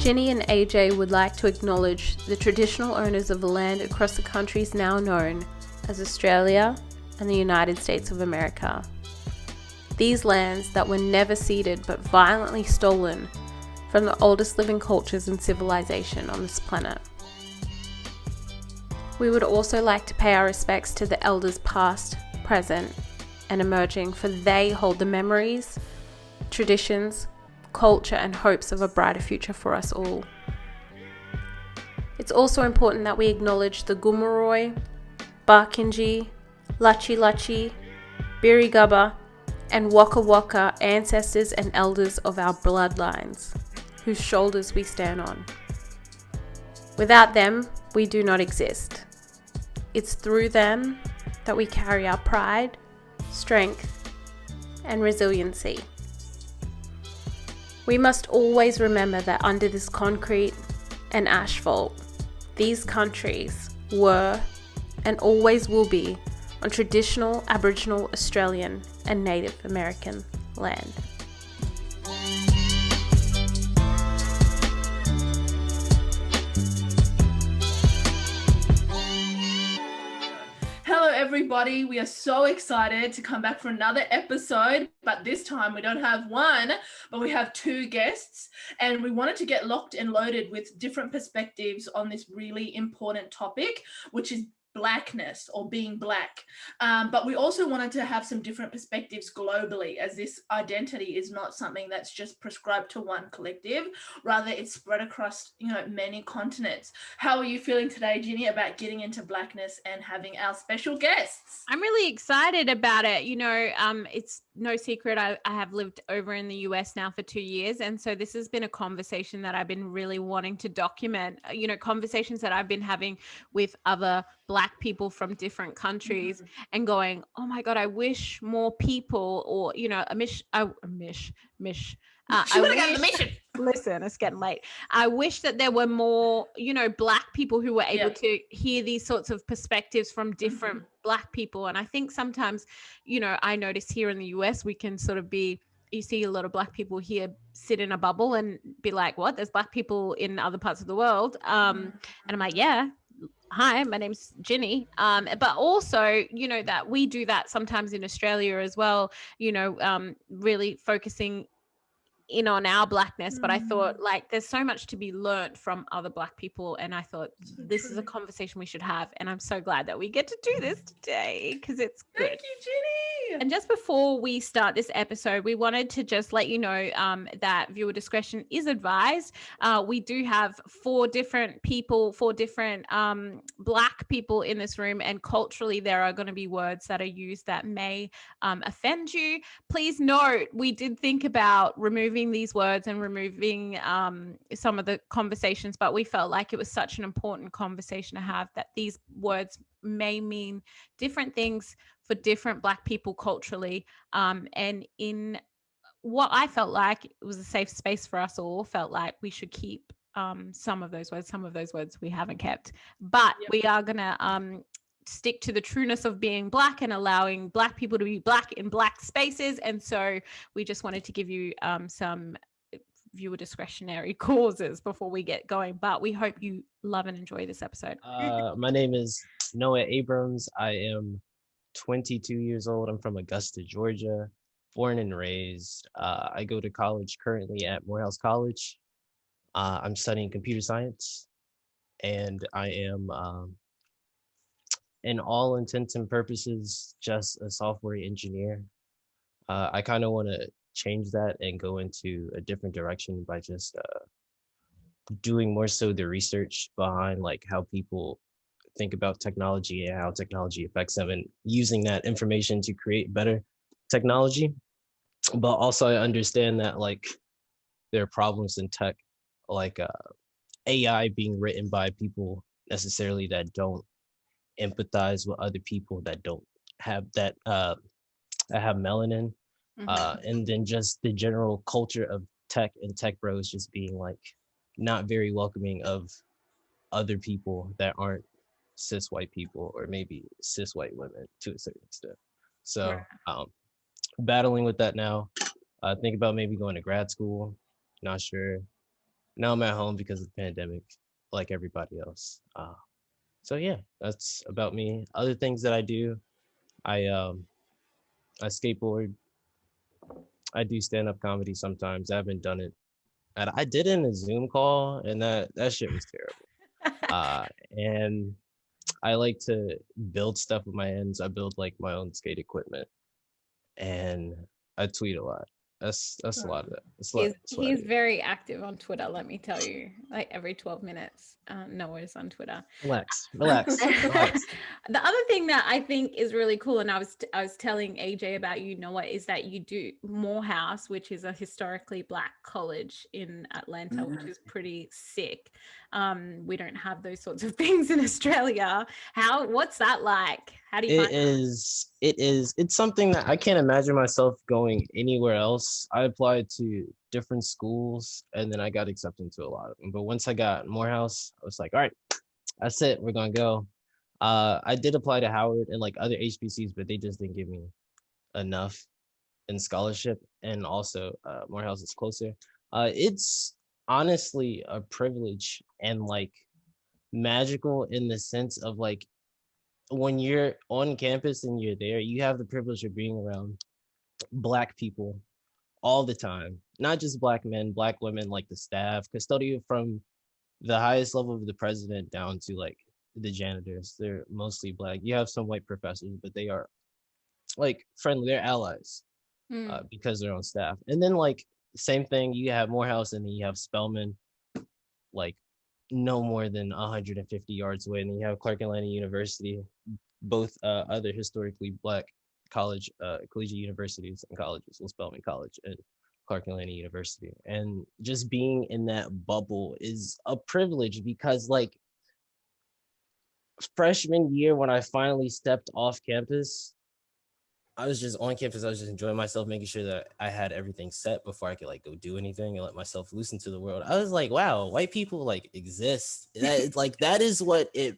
Ginny and AJ would like to acknowledge the traditional owners of the land across the countries now known as Australia and the United States of America. These lands that were never ceded but violently stolen from the oldest living cultures and civilization on this planet. We would also like to pay our respects to the elders past, present, and emerging, for they hold the memories, traditions, culture, and hopes of a brighter future for us all. It's also important that we acknowledge the Gumaroi, Barkinji, Lachi Lachi, Birigubba, and Waka Waka ancestors and elders of our bloodlines, whose shoulders we stand on. Without them, we do not exist. It's through them that we carry our pride, strength, and resiliency. We must always remember that under this concrete and asphalt, these countries were and always will be on traditional Aboriginal, Australian, and Native American land. Hello everybody, we are so excited to come back for another episode, but this time we don't have one, but we have two guests, and we wanted to get locked and loaded with different perspectives on this really important topic, which is blackness or being black. But we also wanted to have some different perspectives globally, as this identity is not something that's just prescribed to one collective, rather it's spread across, many continents. How are you feeling today, Ginny, about getting into blackness and having our special guests? I'm really excited about it. It's no secret I have lived over in the US now for 2 years. And so this has been a conversation that I've been really wanting to document, conversations that I've been having with other Black people from different countries and going, oh my God, I wish more people, or, She would have gotten the mission. Listen, it's getting late. I wish that there were more, Black people who were able to hear these sorts of perspectives from different Black people. And I think sometimes, I notice here in the US, we can sort of you see a lot of Black people here sit in a bubble and be like, what? There's Black people in other parts of the world. And I'm like, yeah. Hi, my name's Ginny. But also, that we do that sometimes in Australia as well, really focusing in on our Blackness. But I thought, there's so much to be learned from other Black people. And I thought this is a conversation we should have. And I'm so glad that we get to do this today, because it's good. Thank you, Ginny. And just before we start this episode, we wanted to just let you know that viewer discretion is advised. We do have four different Black people in this room, and culturally there are going to be words that are used that may offend you. Please note, we did think about removing these words and removing some of the conversations, but we felt like it was such an important conversation to have, that these words may mean different things for different Black people culturally. And in what I felt like it was a safe space for us all, felt like we should keep some of those words we haven't kept. But we are going to stick to the trueness of being Black and allowing Black people to be Black in Black spaces. And so we just wanted to give you some viewer discretionary causes before we get going, but we hope you love and enjoy this episode. My name is Noah Abrams. I am 22 years old. I'm from Augusta, Georgia, born and raised. I go to college currently at Morehouse College. I'm studying computer science, and I am, in all intents and purposes, just a software engineer. I kind of want to change that and go into a different direction by just doing more so the research behind how people think about technology and how technology affects them, and using that information to create better technology. But also I understand that there are problems in tech, like AI being written by people necessarily that don't empathize with other people that don't have that have melanin. And then just the general culture of tech and tech bros just being not very welcoming of other people that aren't cis white people, or maybe cis white women to a certain extent. So battling with that now. Think about maybe going to grad school, not sure. Now I'm at home because of the pandemic, like everybody else. So yeah, that's about me. Other things that I do, I skateboard. I do stand up comedy sometimes. I haven't done it, and I did it in a Zoom call, and that shit was terrible. And I like to build stuff with my hands. I build like my own skate equipment, and I tweet a lot. That's a lot of that. That's what I He's do. very active on Twitter, let me tell you. Like every 12 minutes, Noah's on Twitter. Relax, relax, relax. The other thing that I think is really cool, and I was telling AJ about you, Noah, is that you do Morehouse, which is a historically Black college in Atlanta, which is pretty sick. We don't have those sorts of things in Australia. What's that like? How do you find It's something that I can't imagine myself going anywhere else. I applied to different schools and then I got accepted into a lot of them. But once I got Morehouse, I was like, all right, that's it. We're gonna go. I did apply to Howard and like other HBCs, but they just didn't give me enough in scholarship. And also, Morehouse is closer. It's honestly a privilege and like magical in the sense of like when you're on campus and you're there, you have the privilege of being around Black people all the time, not just Black men, Black women, like the staff, custodial from the highest level of the president down to like the janitors. They're mostly Black. You have some white professors, but they are like friendly. They're allies Mm. because they're on staff. And then like same thing, you have Morehouse and then you have Spelman, like no more than 150 yards away. And then you have Clark Atlanta University, both other historically Black college, collegiate universities and colleges, well, Spelman College and Clark Atlanta University. And just being in that bubble is a privilege because like freshman year when I finally stepped off campus, I was just on campus. I was just enjoying myself, making sure that I had everything set before I could like go do anything and let myself loose into the world. I was like, wow, white people like exist. That like that is what it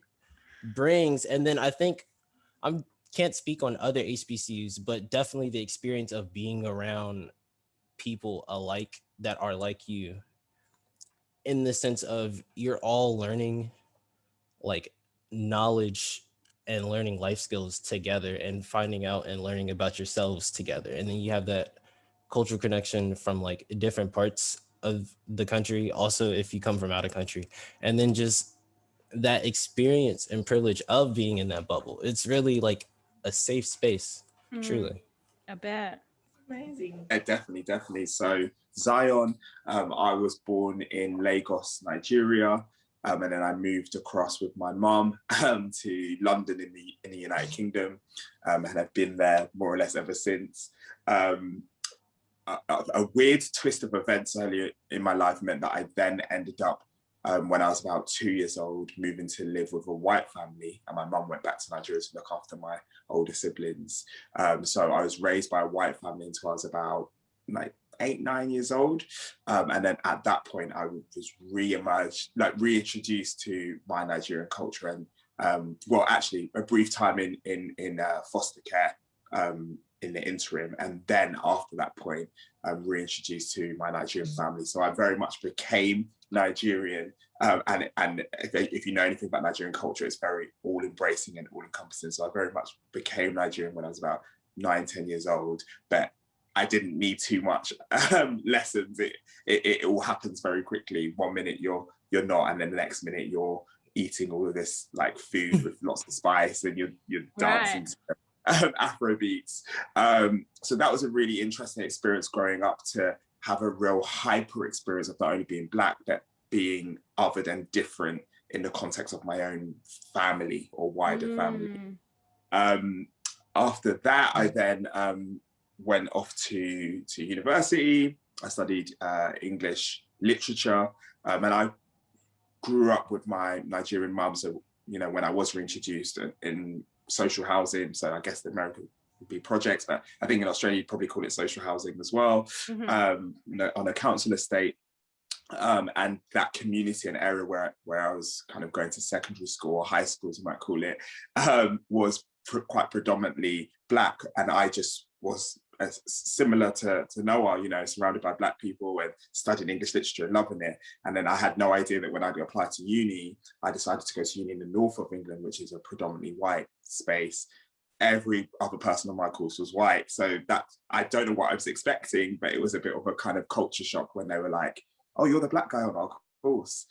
brings. And then I think I can't speak on other HBCUs, but definitely the experience of being around people alike that are like you in the sense of you're all learning like knowledge and learning life skills together and finding out and learning about yourselves together. And then you have that cultural connection from like different parts of the country, also if you come from out of country. And then just that experience and privilege of being in that bubble. It's really like a safe space, truly. I bet. Amazing. Yeah, definitely, definitely. So Xion, I was born in Lagos, Nigeria, and then I moved across with my mum to London in the United Kingdom, and I've been there more or less ever since. A weird twist of events earlier in my life meant that I then ended up, when I was about 2 years old, moving to live with a white family, and my mum went back to Nigeria to look after my older siblings. So I was raised by a white family until I was about like 8, 9 years old. And then at that point, I was reintroduced to my Nigerian culture, and well, actually, a brief time in foster care in the interim, and then after that point, I'm reintroduced to my Nigerian family. So I very much became Nigerian, and if you know anything about Nigerian culture, it's very all-embracing and all-encompassing. So I very much became Nigerian when I was about 9, 10 years old, but I didn't need too much lessons. It all happens very quickly. One minute you're not, and then the next minute you're eating all of this like food with lots of spice, and you're dancing to Afro beats. So that was a really interesting experience growing up, to have a real hyper experience of not only being Black, but being othered and different in the context of my own family or wider family. After that, I then went off to university. I studied English literature, and I grew up with my Nigerian mum. So, you know, when I was reintroduced in social housing, so I guess the American would be projects, but I think in Australia you'd probably call it social housing as well, on a council estate, and that community and area where I was kind of going to secondary school or high school, as you might call it, was quite predominantly Black, and I just was similar to Noah, you know, surrounded by Black people and studying English literature and loving it. And then I had no idea that when I applied to uni, I decided to go to uni in the north of England, which is a predominantly white space. Every other person on my course was white. So that, I don't know what I was expecting, but it was a bit of a kind of culture shock when they were like, oh, you're the Black guy on our course.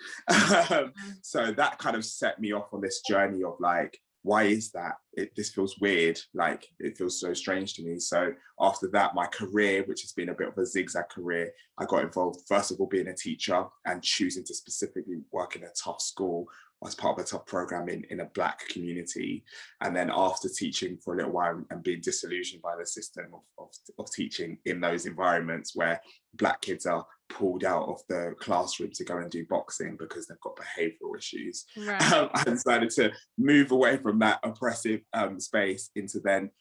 So that kind of set me off on this journey of like, why is that? This feels weird. Like, it feels so strange to me. So after that, my career, which has been a bit of a zigzag career, I got involved, first of all, being a teacher and choosing to specifically work in a tough school as part of a tough program in a Black community. And then after teaching for a little while and being disillusioned by the system of teaching in those environments where Black kids are pulled out of the classroom to go and do boxing because they've got behavioural issues. Right. I decided to move away from that oppressive space into then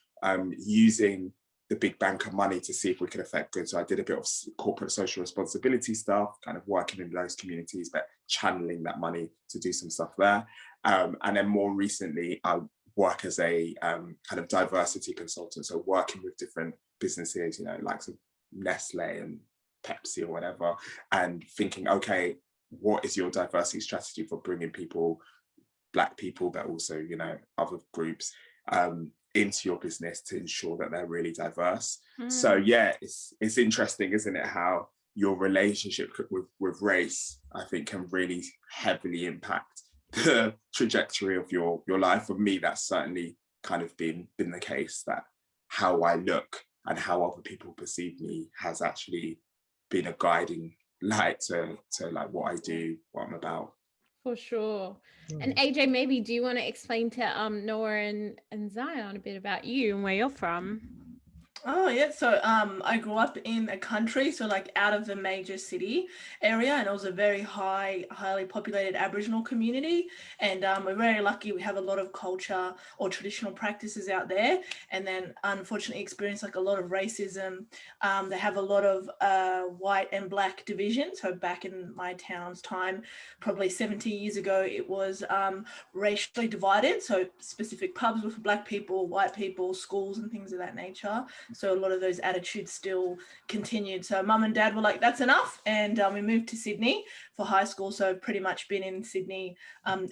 using the big bank of money to see if we could affect good. So I did a bit of corporate social responsibility stuff, kind of working in those communities, but channeling that money to do some stuff there. And then more recently, I work as a kind of diversity consultant. So working with different businesses, you know, like some Nestle and Pepsi or whatever, and thinking, okay, what is your diversity strategy for bringing people, Black people, but also, you know, other groups into your business to ensure that they're really diverse. So yeah, it's interesting, isn't it, how your relationship with race, I think, can really heavily impact the trajectory of your life. For me, that's certainly kind of been the case, that how I look and how other people perceive me has actually been a guiding light to like what I do, what I'm about. For sure. And AJ, maybe do you want to explain to Noah and Xion a bit about you and where you're from? Oh yeah, so I grew up in a country, so like out of the major city area, and it was a very highly populated Aboriginal community, and we're very lucky. We have a lot of culture or traditional practices out there, and then unfortunately experienced like a lot of racism. They have a lot of white and Black division. So back in my town's time, probably 70 years ago, it was racially divided. So specific pubs with Black people, white people, schools and things of that nature. So a lot of those attitudes still continued. So mum and dad were like, that's enough. And we moved to Sydney for high school. So pretty much been in Sydney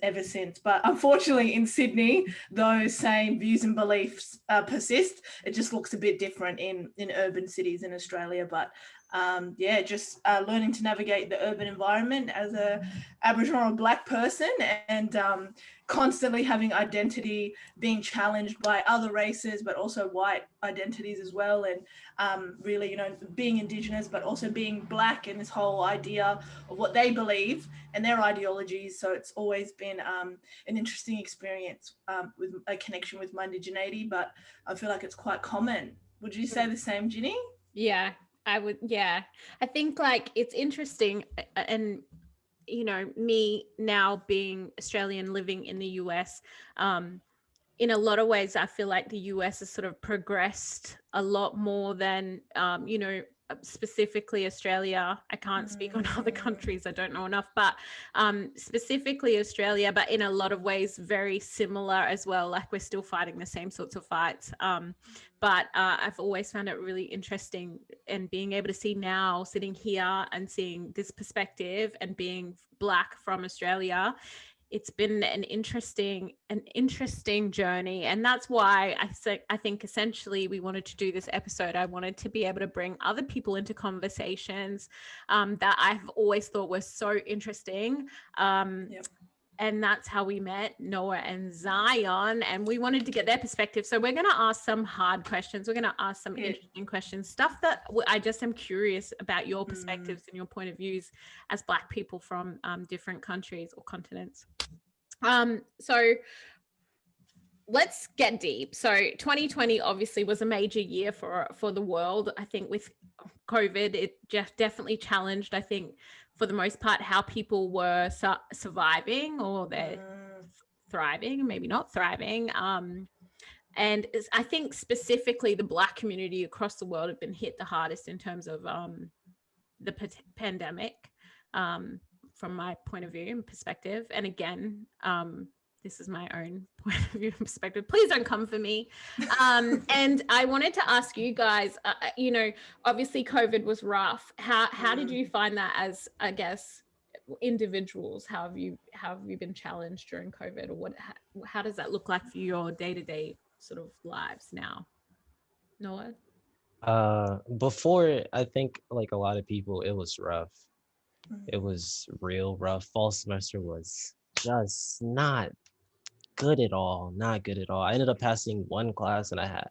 ever since. But unfortunately in Sydney, those same views and beliefs persist. It just looks a bit different in urban cities in Australia. But yeah, just learning to navigate the urban environment as a Aboriginal or Black person, and constantly having identity being challenged by other races, but also white identities as well. And really, you know, being Indigenous, but also being Black, and this whole idea of what they believe and their ideologies. So it's always been an interesting experience with a connection with my indigeneity, but I feel like it's quite common. Would you say the same, Ginny? Yeah, I would. Yeah, I think like it's interesting, and you know, me now being Australian living in the US, in a lot of ways, I feel like the US has sort of progressed a lot more than, you know, specifically Australia. I can't speak on other countries. I don't know enough, but specifically Australia, but in a lot of ways, very similar as well. Like we're still fighting the same sorts of fights. But I've always found it really interesting, and being able to see now sitting here and seeing this perspective and being Black from Australia, it's been an interesting journey. And that's why I think essentially we wanted to do this episode. I wanted to be able to bring other people into conversations that I've always thought were so interesting. Yep. And that's how we met Noah and Xion, and we wanted to get their perspective. So we're going to ask some hard questions. We're going to ask some interesting questions, stuff that I just am curious about your perspectives and your point of views as Black people from different countries or continents. So let's get deep. So 2020 obviously was a major year for the world. I think with COVID, it just definitely challenged, I think, for the most part, how people were surviving, or they're thriving, maybe not thriving. And I think specifically the Black community across the world have been hit the hardest in terms of the pandemic, from my point of view and perspective. And again, this is my own point of view and perspective. Please don't come for me. And I wanted to ask you guys, you know, obviously COVID was rough. How did you find that as, I guess, individuals? How have you been challenged during COVID, or how does that look like for your day-to-day sort of lives now? Noah? Before, I think like a lot of people, it was rough. It was real rough. Fall semester was just not good at all. Not good at all. I ended up passing one class and I had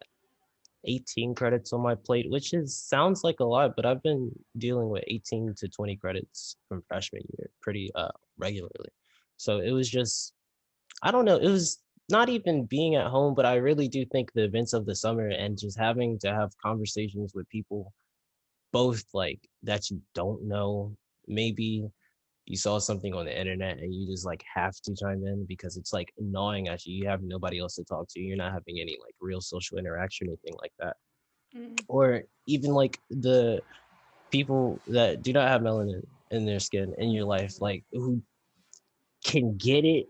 18 credits on my plate, which sounds like a lot, but I've been dealing with 18 to 20 credits from freshman year pretty regularly. So it was just, I don't know, it was not even being at home, but I really do think the events of the summer and just having to have conversations with people, both like that you don't know, maybe you saw something on the internet and you just like have to chime in because it's like gnawing at you. You have nobody else to talk to. You're not having any like real social interaction or anything like that. Or even like the people that do not have melanin in their skin in your life, like who can get it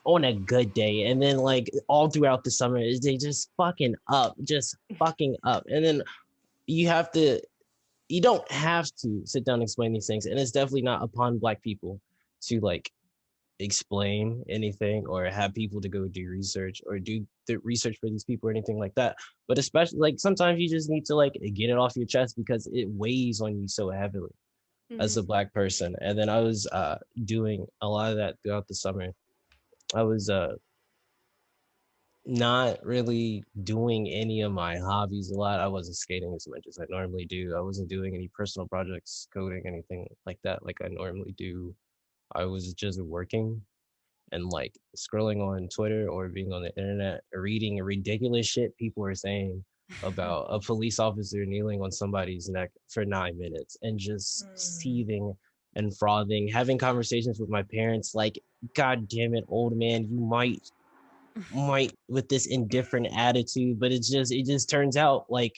on a good day, and then like all throughout the summer they just fucking up, and then you don't have to sit down and explain these things, and it's definitely not upon Black people to like explain anything or have people to go do research or do the research for these people or anything like that. But especially like sometimes you just need to like get it off your chest because it weighs on you so heavily as a Black person. And then I was doing a lot of that throughout the summer. I was not really doing any of my hobbies a lot. I wasn't skating as much as I normally do. I wasn't doing any personal projects, coding, anything like that like I normally do. I was just working and like scrolling on Twitter or being on the internet, reading ridiculous shit people are saying about a police officer kneeling on somebody's neck for 9 minutes and just seething and frothing, having conversations with my parents like, God damn it, old man, you might with this indifferent attitude, but it just turns out like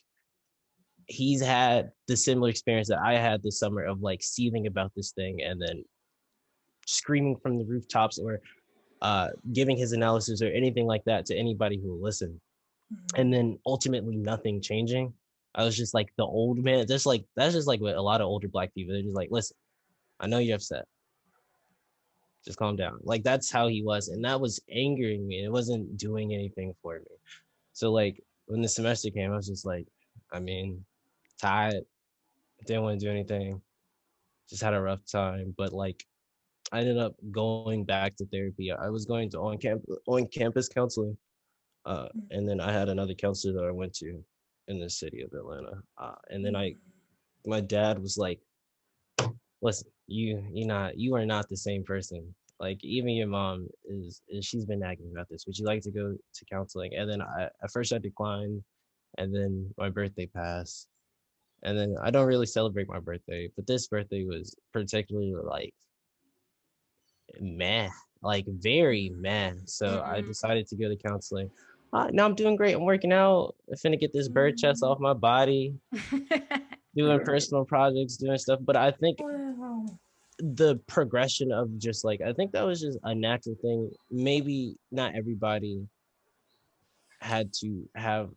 he's had the similar experience that I had this summer of like seething about this thing and then screaming from the rooftops or giving his analysis or anything like that to anybody who will listen, and then ultimately nothing changing. I was just like the old man. That's just like what a lot of older Black people. They're just like, listen, I know you're upset. Just calm down. Like that's how he was, and that was angering me. It wasn't doing anything for me. So like when the semester came, I was just like, I mean, tired. Didn't want to do anything. Just had a rough time. But like I ended up going back to therapy. I was going to on campus counseling, and then I had another counselor that I went to in the city of Atlanta. And then my dad was like, "Listen, you are not the same person. Like even your mom is she's been nagging about this. Would you like to go to counseling?" And then at first I declined, and then my birthday passed. And then I don't really celebrate my birthday, but this birthday was particularly like meh, like very meh. So I decided to go to counseling. Now I'm doing great. I'm working out. I'm finna get this bird chest off my body, doing personal projects, doing stuff. But I think the progression of just like, I think that was just a natural thing. Maybe not everybody had to have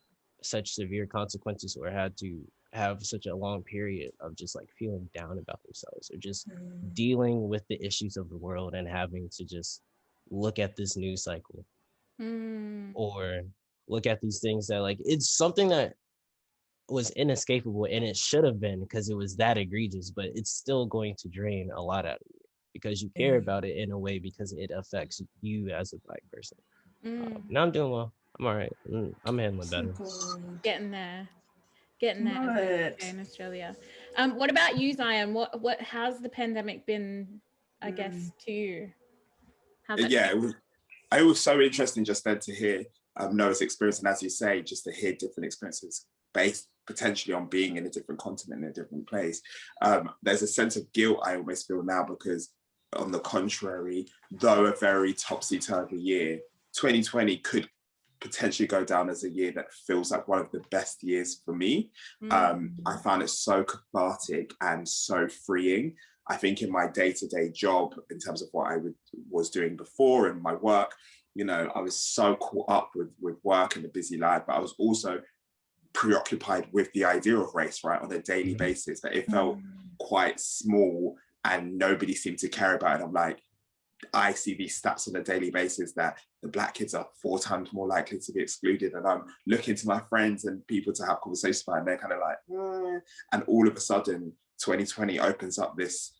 such severe consequences or had to have such a long period of just like feeling down about themselves or just dealing with the issues of the world and having to just look at this news cycle or look at these things that like it's something that was inescapable, and it should have been because it was that egregious, but it's still going to drain a lot out of you because you care about it in a way because it affects you as a Black person. Now I'm doing well. I'm all right. I'm handling better. Getting there as they say in Australia. What about you, Xion? What how's the pandemic been, I guess, to you? How's that it was so interesting just then to hear Noah's experience, and as you say, just to hear different experiences based potentially on being in a different continent, in a different place. There's a sense of guilt I almost feel now because, on the contrary, though a very topsy-turvy year, 2020 could potentially go down as a year that feels like one of the best years for me. I found it so cathartic and so freeing. I think in my day-to-day job, in terms of what I was doing before and my work, you know, I was so caught up with work and the busy life, but I was also preoccupied with the idea of race, right, on a daily basis, that it felt quite small and nobody seemed to care about it. I'm like, I see these stats on a daily basis that the Black kids are 4 times more likely to be excluded. And I'm looking to my friends and people to have conversations about it, and they're kind of like, and all of a sudden 2020 opens up this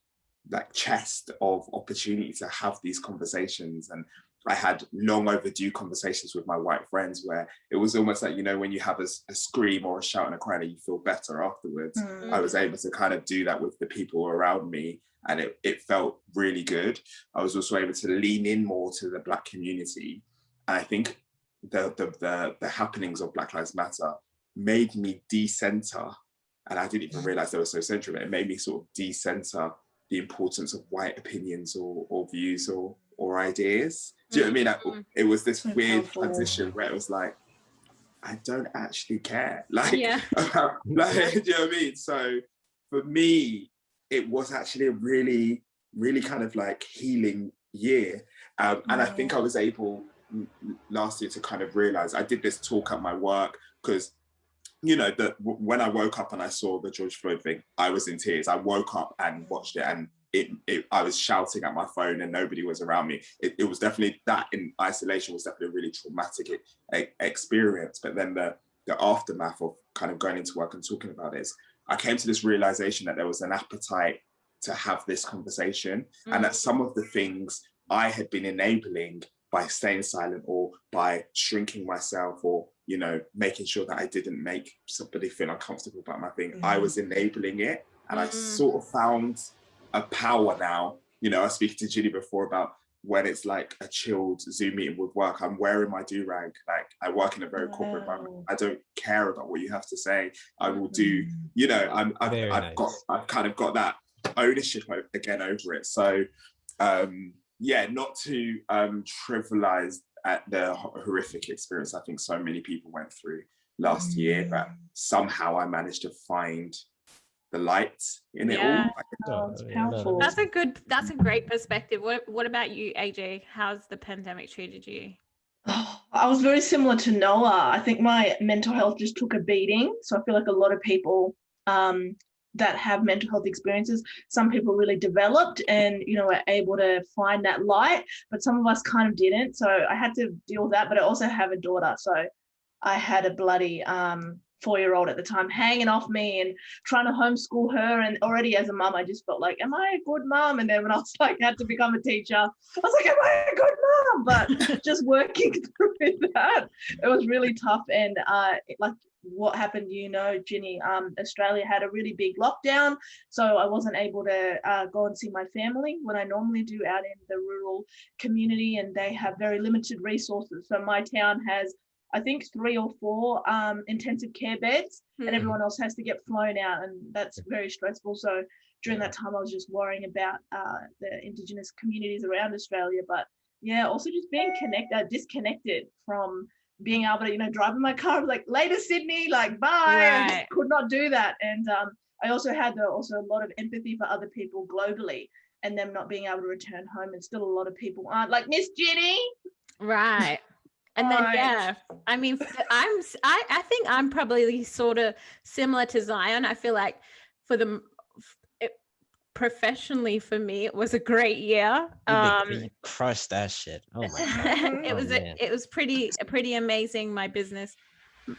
like chest of opportunity to have these conversations. And I had long overdue conversations with my white friends where it was almost like, you know, when you have a scream or a shout and a cry and you feel better afterwards. I was able to kind of do that with the people around me, and it felt really good. I was also able to lean in more to the Black community. And I think the happenings of Black Lives Matter made me decenter, and I didn't even realize they were so central, but it made me sort of decenter the importance of white opinions or views or ideas. Do you know what I mean? It was this weird transition where it was like, I don't actually care. Like, Yeah. like, do you know what I mean? So for me, it was actually a really, really kind of like healing year. And I think I was able last year to kind of realize, I did this talk at my work because, you know, when I woke up and I saw the George Floyd thing, I was in tears. I woke up and watched it, and I was shouting at my phone and nobody was around me. It was definitely, that in isolation was definitely a really traumatic experience. But then the aftermath of kind of going into work and talking about this, I came to this realization that there was an appetite to have this conversation, and that some of the things I had been enabling by staying silent or by shrinking myself, or, you know, making sure that I didn't make somebody feel uncomfortable about my thing, I was enabling it. And I sort of found a power now. You know, I was speaking to Ginny before about when it's like a chilled Zoom meeting with work, I'm wearing my do-rag. Like, I work in a very corporate environment. I don't care about what you have to say. I will do, you know, I've kind of got that ownership again over it. So yeah, not to trivialize at the horrific experience I think so many people went through last year, but somehow I managed to find the light in it all. Oh, it's powerful. That's a great perspective. What about you, AJ? How's the pandemic treated you? Oh, I was very similar to Noah. I think my mental health just took a beating. So I feel like a lot of people that have mental health experiences, some people really developed and, you know, were able to find that light, but some of us kind of didn't. So I had to deal with that, but I also have a daughter. So I had a bloody 4-year-old at the time hanging off me and trying to homeschool her. And already as a mum, I just felt like, am I a good mum? And then when I was like, had to become a teacher, I was like, am I a good mum? But just working through that, it was really tough. And like what happened, you know, Ginny, Australia had a really big lockdown. So I wasn't able to go and see my family when I normally do out in the rural community, and they have very limited resources. So my town has, I think, 3 or 4 intensive care beds, and everyone else has to get flown out, and that's very stressful. So during that time, I was just worrying about the Indigenous communities around Australia, but yeah, also just being disconnected from being able to, you know, drive in my car, like, later Sydney, like, bye. Right. I just could not do that. And I also had a lot of empathy for other people globally, and them not being able to return home, and still a lot of people aren't, like Miss Ginny. Right. And then, yeah, I mean, I think I'm probably sort of similar to Xion. I feel like professionally for me, it was a great year. You crushed that shit. Oh my god. It was pretty amazing. My business,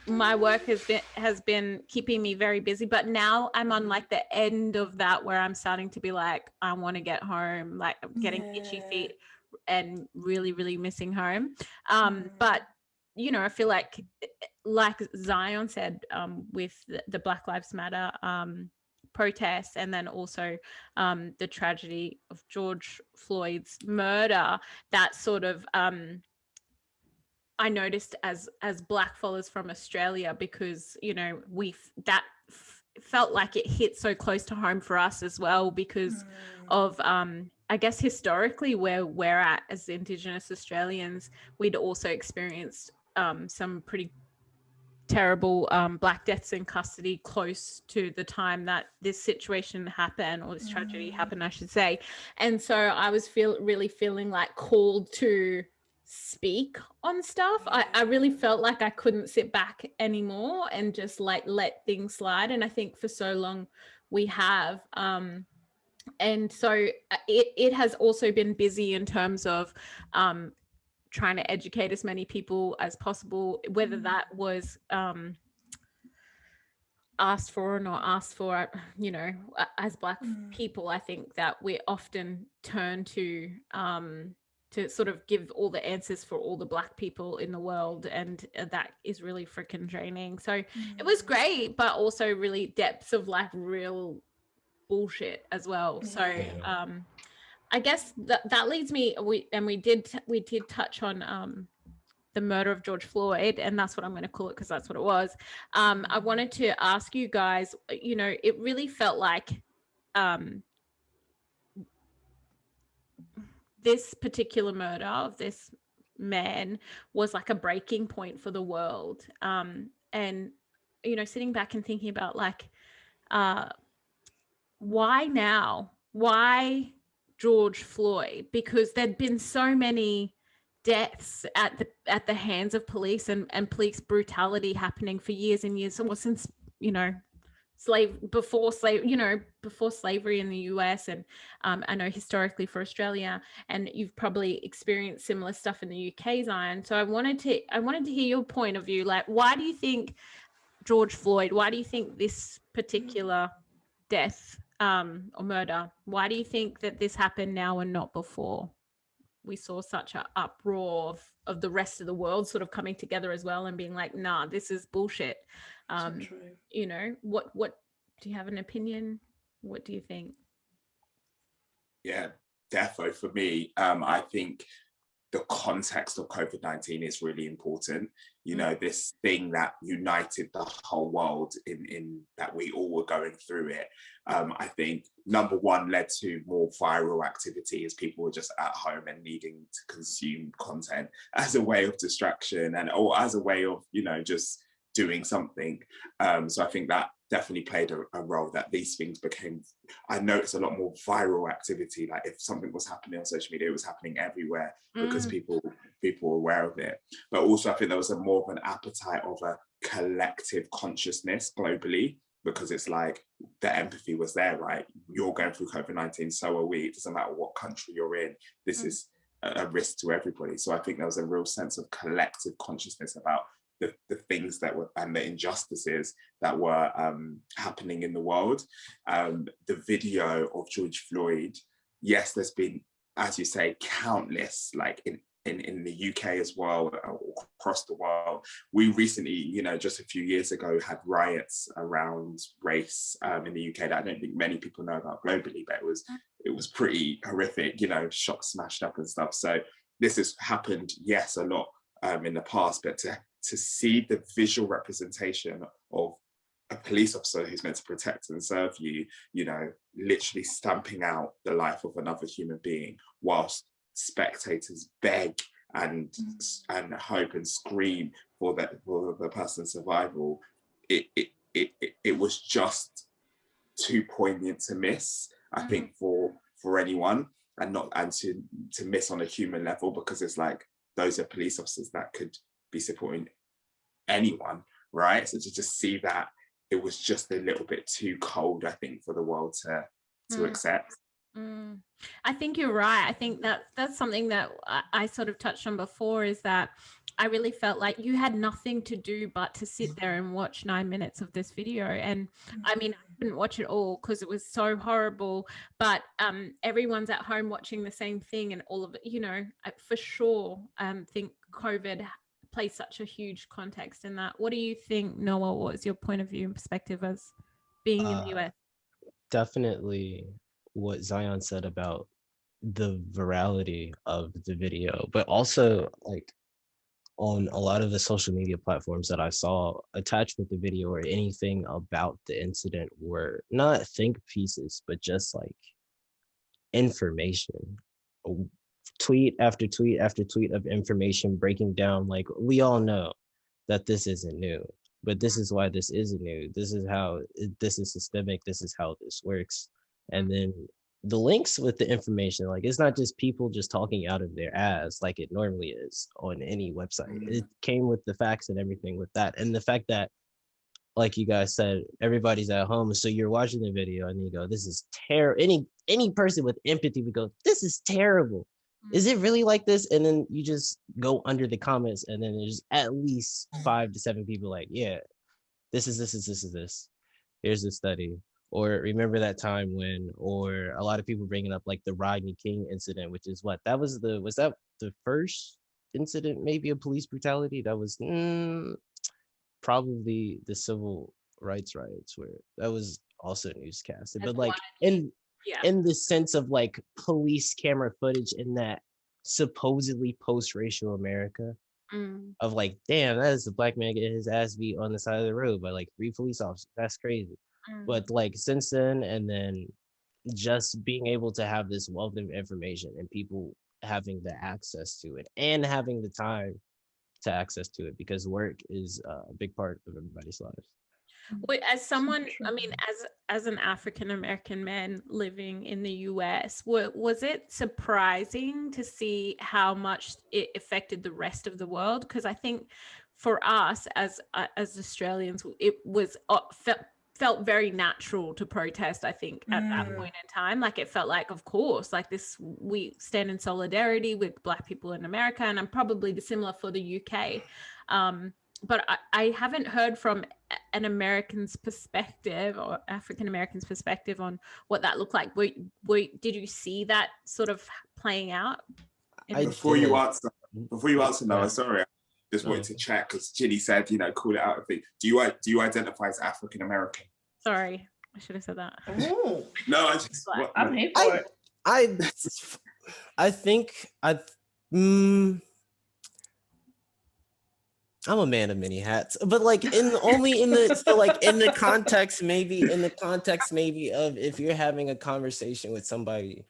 my work has been keeping me very busy, but now I'm on like the end of that where I'm starting to be like, I want to get home, like I'm getting itchy feet and really, really missing home. But you know, I feel like Xion said, with the Black Lives Matter protests, and then also the tragedy of George Floyd's murder, that sort of I noticed as Black followers from Australia, because, you know, felt like it hit so close to home for us as well, because of I guess historically where we're at as Indigenous Australians, we'd also experienced some pretty terrible Black deaths in custody close to the time that this situation happened, or this tragedy happened, I should say. And so I was really feeling like called to speak on stuff. I really felt like I couldn't sit back anymore and just like let things slide. And I think for so long we have. And so it has also been busy in terms of trying to educate as many people as possible, whether that was asked for or not asked for. You know, as Black people, I think that we often turn to sort of give all the answers for all the Black people in the world, and that is really freaking draining. So it was great, but also really depths of like real bullshit as well. So I guess that leads me, we did touch on the murder of George Floyd, and that's what I'm going to call it because that's what it was. I wanted to ask you guys, you know, it really felt like this particular murder of this man was like a breaking point for the world. And, you know, sitting back and thinking about like, why now? Why George Floyd? Because there'd been so many deaths at the hands of police and police brutality happening for years and years. So since, you know, before slavery in the US, and I know historically for Australia, and you've probably experienced similar stuff in the UK, Xion. So I wanted to hear your point of view. Like, why do you think George Floyd? Why do you think this particular death or murder? Why do you think that this happened now and not before? We saw such an uproar of the rest of the world sort of coming together as well and being like, nah, this is bullshit. So true. You know, what do you have an opinion? What do you think? Yeah, defo for me. I think the context of COVID-19 is really important. You know, this thing that united the whole world in that we all were going through it. I think number one led to more viral activity as people were just at home and needing to consume content as a way of distraction or as a way of, you know, just doing something. So I think that definitely played a role, that these things became, I noticed a lot more viral activity. Like if something was happening on social media, it was happening everywhere because people were aware of it. But also I think there was more of an appetite of a collective consciousness globally, because it's like the empathy was there, right? You're going through COVID-19, so are we. It doesn't matter what country you're in. This is a risk to everybody. So I think there was a real sense of collective consciousness about the things that were, and the injustices that were happening in the world. The video of George Floyd, yes, there's been, as you say, countless, like in the UK as well, across the world. We recently, you know, just a few years ago, had riots around race in the UK that I don't think many people know about globally, but it was pretty horrific, you know, shops smashed up and stuff. So this has happened, yes, a lot in the past, but to see the visual representation of a police officer who's meant to protect and serve you, you know, literally stamping out the life of another human being whilst spectators beg and hope and scream for the person's survival, it was just too poignant to miss, I think, for anyone, and to miss on a human level, because it's like those are police officers that could be supporting anyone, right? So to just see that, it was just a little bit too cold, I think, for the world to accept. I think you're right. I think that's something that I sort of touched on before, is that I really felt like you had nothing to do but to sit there and watch 9 minutes of this video. And I mean, I couldn't watch it all because it was so horrible, but everyone's at home watching the same thing, and all of it, you know, for sure, think COVID plays such a huge context in that. What do you think, Noah? What is your point of view and perspective as being in the US? Definitely what Xion said about the virality of the video, but also like on a lot of the social media platforms that I saw attached with the video or anything about the incident were not think pieces, but just like information, tweet after tweet after tweet of information breaking down, like, we all know that this isn't new. but this is why this is new. This is how this is systemic. This is how this works. And then the links with the information, like it's not just people just talking out of their ass like it normally is on any website. It came with the facts and everything with that. And the fact that, like you guys said, everybody's at home, so you're watching the video and you go, this is terrible. Any person with empathy would go, this is terrible. Is it really like this? And then you just go under the comments, and then there's at least 5 to 7 people like, yeah, this is this. Here's the study. Or remember that time when, or a lot of people bringing up like the Rodney King incident, which is what that was that the first incident, maybe of police brutality? That was probably the civil rights riots, where that was also newscasted, but like in the sense of like police camera footage in that supposedly post-racial America, of like, damn, that is the black man getting his ass beat on the side of the road by like 3 police officers. That's crazy. But like since then, and then just being able to have this wealth of information and people having the access to it and having the time to access to it, because work is a big part of everybody's lives. Wait, as someone, I mean, as an African American man living in the US, was it surprising to see how much it affected the rest of the world? Because I think for us as Australians, it was felt very natural to protest. I think at that point in time, like it felt like, of course, like this, we stand in solidarity with Black people in America, and I'm probably similar for the UK. But I haven't heard from an American's perspective or African American's perspective on what that looked like. Did you see that sort of playing out? Before you answer, Noah, sorry, I just wanted to check because Ginny said, call it out. I think. Do you identify as African American? Sorry, I should have said that. Ooh. No, I just. I'm here for it. I think I'm a man of many hats, but like in the context maybe of if you're having a conversation with somebody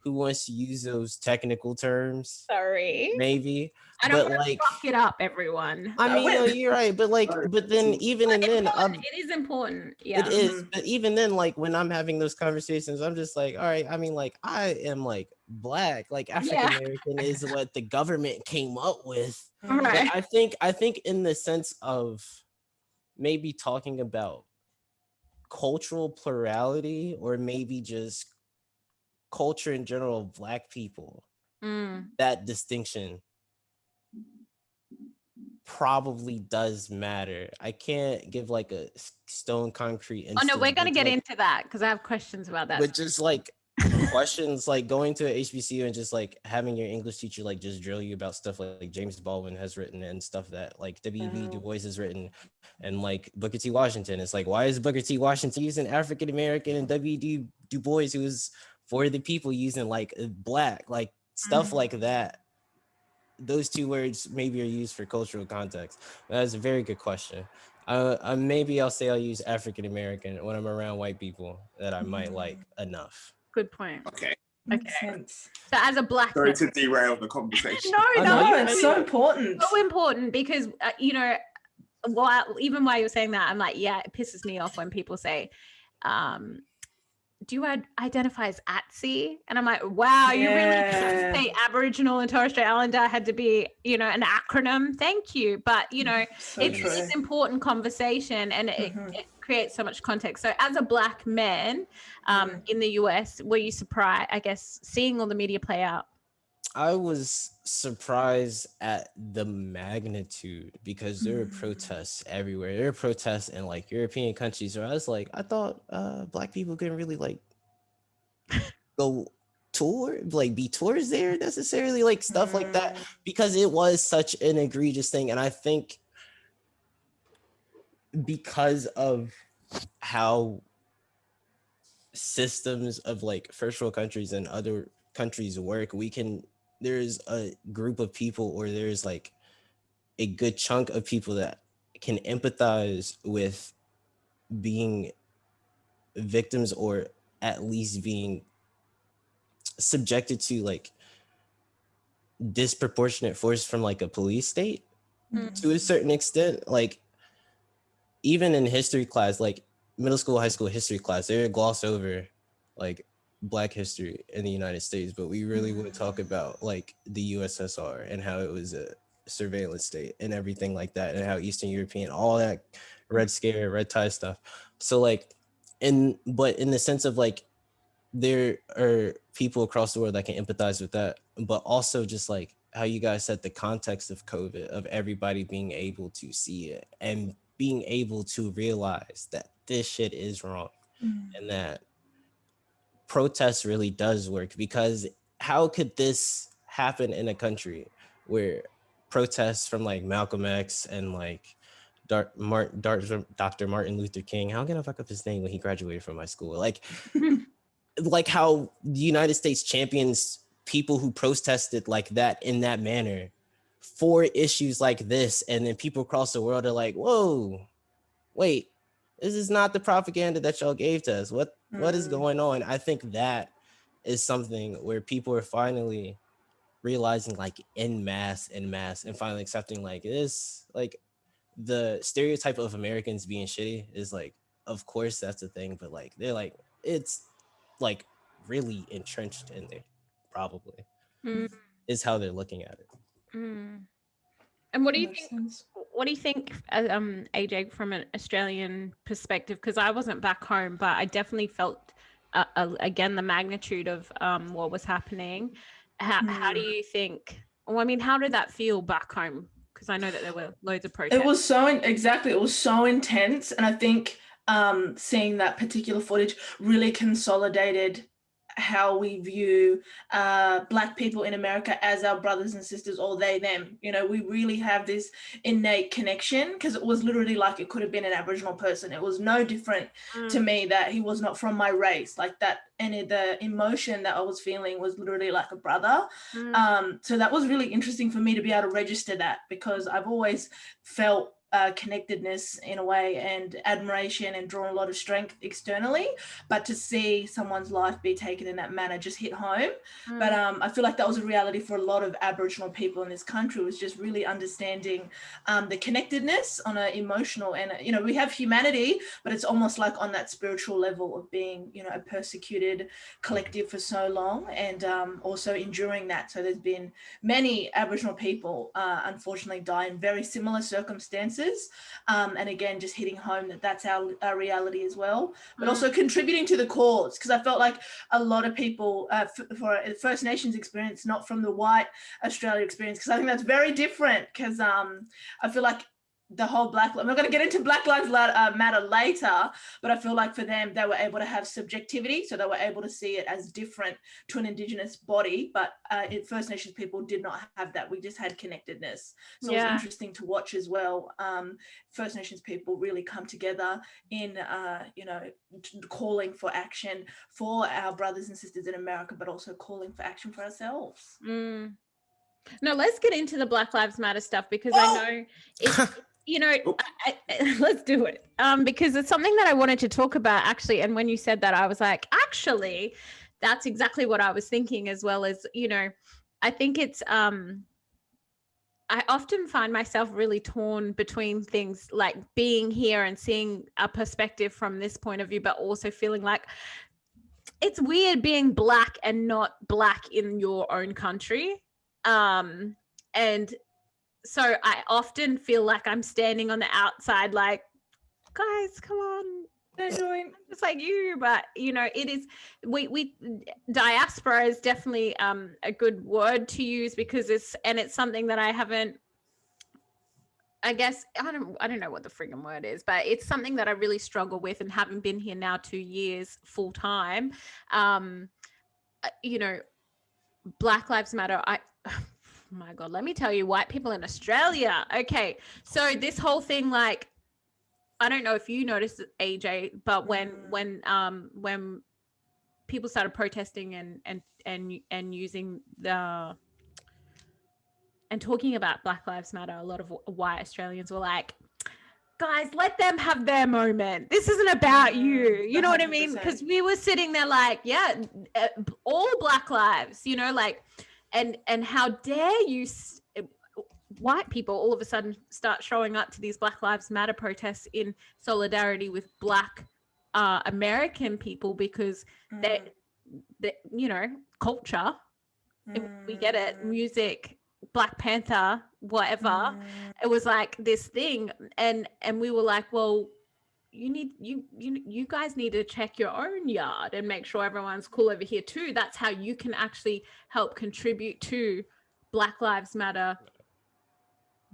who wants to use those technical terms. Sorry. Maybe. I don't want to fuck it up, everyone. I mean, no, you're right, but like, but then even and then, it is important. Yeah, it is. But even then, like when I'm having those conversations, I'm just like, all right. I mean, like I am like Black, like African American is what the government came up with. Right. I think in the sense of maybe talking about cultural plurality, or maybe just culture in general of Black people, that distinction probably does matter. I can't give like a stone concrete instance. Oh no, we're gonna get into that because I have questions about that. But just like questions like going to a HBCU and just like having your English teacher like just drill you about stuff like James Baldwin has written and stuff that like W.B. Du Bois has written, and like Booker T. Washington. It's like, why is Booker T. Washington using African American and W.B. Du Bois, who was for the people, using like Black, like stuff like that? Those two words maybe are used for cultural context. That's a very good question. Maybe I'll say I'll use African American when I'm around white people that I might like enough. Good point. Okay. So as a Black, sorry to derail the conversation. No, it's so important. So important because even while you're saying that, I'm like, yeah, it pisses me off when people say, do you identify as ATSI? And I'm like, wow, you really say Aboriginal and Torres Strait Islander had to be, an acronym. Thank you. But, it's an important conversation, and it creates so much context. So as a Black man in the US, were you surprised, I guess, seeing all the media play out? I was surprised at the magnitude, because there were protests everywhere. There were protests in like European countries where I was like, I thought Black people couldn't really like go tour, like be tours there necessarily, like stuff like that, because it was such an egregious thing. And I think because of how systems of like first world countries and other countries work, there's a group of people, or there's like a good chunk of people that can empathize with being victims, or at least being subjected to like disproportionate force from like a police state to a certain extent. Like even in history class, like middle school, high school history class, they would gloss over like Black history in the United States, but we really would talk about like the USSR and how it was a surveillance state and everything like that, and how Eastern European, all that Red Scare, Red Tie stuff. So like, but in the sense of like, there are people across the world that can empathize with that, but also just like how you guys set the context of COVID, of everybody being able to see it and being able to realize that this shit is wrong and that protest really does work. Because how could this happen in a country where protests from like Malcolm X and like Dr. Martin Luther King, how can I fuck up his name when he graduated from my school? Like how the United States champions people who protested like that in that manner for issues like this, and then people across the world are like, whoa, wait, this is not the propaganda that y'all gave to us. What is going on? I think that is something where people are finally realizing, like, en masse, and finally accepting like this, like the stereotype of Americans being shitty is like, of course that's a thing, but like they're like, it's like really entrenched in there, probably is how they're looking at it. And what do you think? What do you think, AJ, from an Australian perspective? Because I wasn't back home, but I definitely felt again the magnitude of what was happening. How do you think? Well, I mean, how did that feel back home? Because I know that there were loads of protests. It was it was so intense, and I think seeing that particular footage really consolidated how we view Black people in America as our brothers and sisters, or they, them. You know, we really have this innate connection, because it was literally like it could have been an Aboriginal person. It was no different to me that he was not from my race, like that. And the emotion that I was feeling was literally like a brother. So that was really interesting for me to be able to register that, because I've always felt connectedness in a way, and admiration, and drawn a lot of strength externally, but to see someone's life be taken in that manner just hit home. But I feel like that was a reality for a lot of Aboriginal people in this country, was just really understanding the connectedness on an emotional, and you know, we have humanity, but it's almost like on that spiritual level of being, you know, a persecuted collective for so long, and also enduring that. So there's been many Aboriginal people unfortunately die in very similar circumstances. And again, just hitting home that that's our reality as well, but also contributing to the cause, because I felt like a lot of people for First Nations experience, not from the white Australia experience, because I think that's very different, because I feel like the whole Black, I'm not going to get into Black Lives Matter later, but I feel like for them, they were able to have subjectivity, so they were able to see it as different to an Indigenous body, but First Nations people did not have that. We just had connectedness. So it's interesting to watch as well. First Nations people really come together in, you know, calling for action for our brothers and sisters in America, but also calling for action for ourselves. No, let's get into the Black Lives Matter stuff, because I know it's, you know, let's do it. Because it's something that I wanted to talk about, actually. And when you said that, I was like, actually, that's exactly what I was thinking, as well as, you know, I think it's, I often find myself really torn between things like being here and seeing a perspective from this point of view, but also feeling like it's weird being Black and not Black in your own country. And so I often feel like I'm standing on the outside, like, guys, come on, they're doing just like you. But you know, it is, we diaspora is definitely a good word to use, because it's something that I haven't, I guess, I don't know what the friggin' word is, but it's something that I really struggle with, and having been here now 2 years full time, you know, Black Lives Matter. My God, let me tell you, white people in Australia. Okay, so this whole thing, like, I don't know if you noticed, AJ, but when people started protesting and using the and talking about Black Lives Matter, a lot of white Australians were like, guys, let them have their moment. This isn't about you. You know what I mean? Because we were sitting there like, yeah, all Black lives, you know, like, and how dare you white people all of a sudden start showing up to these Black Lives Matter protests in solidarity with Black American people, because they you know, culture, we get it, music, Black Panther, whatever. It was like this thing, and we were like, well, you guys need to check your own yard and make sure everyone's cool over here too. That's how you can actually help contribute to Black Lives Matter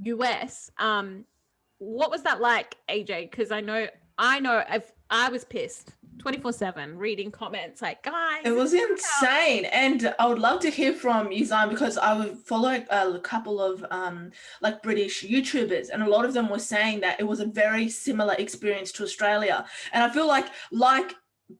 US. What was that like, AJ? Because I know I was pissed 24/7 reading comments like, guys, it was insane. And I would love to hear from you, Xion, because I would follow a couple of like British YouTubers, and a lot of them were saying that it was a very similar experience to Australia. And I feel like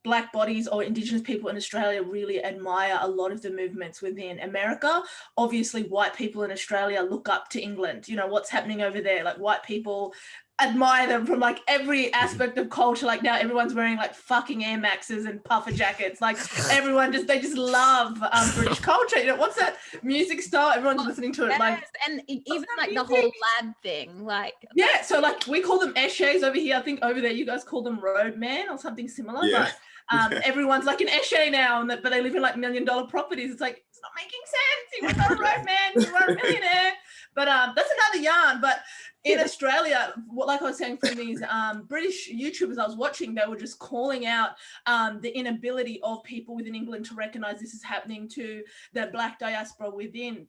Black bodies or Indigenous people in Australia really admire a lot of the movements within America. Obviously, white people in Australia look up to England. You know, what's happening over there? Like, white people admire them from like every aspect of culture. Like, now everyone's wearing like fucking Air Maxes and puffer jackets. Like, everyone they just love British culture. You know, what's that music style? Everyone's listening to it. Yes, like, and even like the whole lad thing, like, yeah. So like we call them eshays over here. I think over there you guys call them roadman or something similar. Yeah. But everyone's like an eshay now, but they live in like $1 million properties. It's like, it's not making sense. You are not a roadman, you are a millionaire. But that's another yarn. But in Australia, like I was saying, from these British YouTubers I was watching, they were just calling out the inability of people within England to recognise this is happening to the Black diaspora within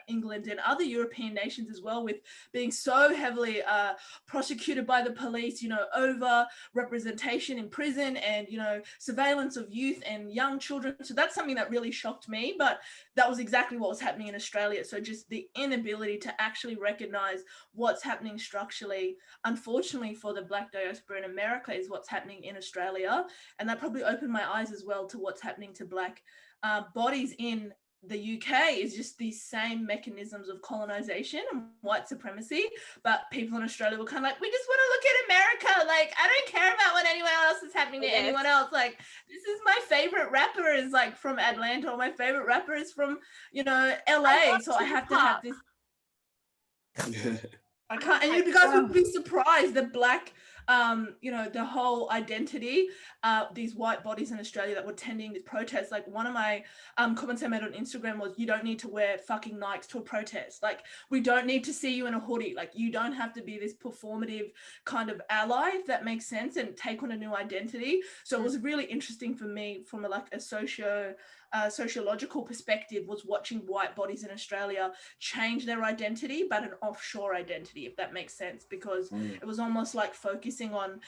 England and other European nations as well, with being so heavily prosecuted by the police, you know, over representation in prison and, you know, surveillance of youth and young children. So that's something that really shocked me, but that was exactly what was happening in Australia. So just the inability to actually recognise what's happening structurally, unfortunately for the Black diaspora in America, is what's happening in Australia. And that probably opened my eyes as well to what's happening to Black bodies in the UK, is just these same mechanisms of colonization and white supremacy. But people in Australia were kind of like, we just want to look at America. Like, I don't care about what anyone else is happening to anyone else. Like, this is my favorite rapper is like from Atlanta, or my favorite rapper is from, you know, LA. So I have to have this. I can't, and you guys would be surprised that Black, you know, the whole identity, these white bodies in Australia that were attending the protests. Like, one of my comments I made on Instagram was, you don't need to wear fucking Nikes to a protest. Like, we don't need to see you in a hoodie. Like, you don't have to be this performative kind of ally, if that makes sense, and take on a new identity. So it was really interesting for me from a sociological perspective, was watching white bodies in Australia change their identity, but an offshore identity, if that makes sense, because it was almost like focusing on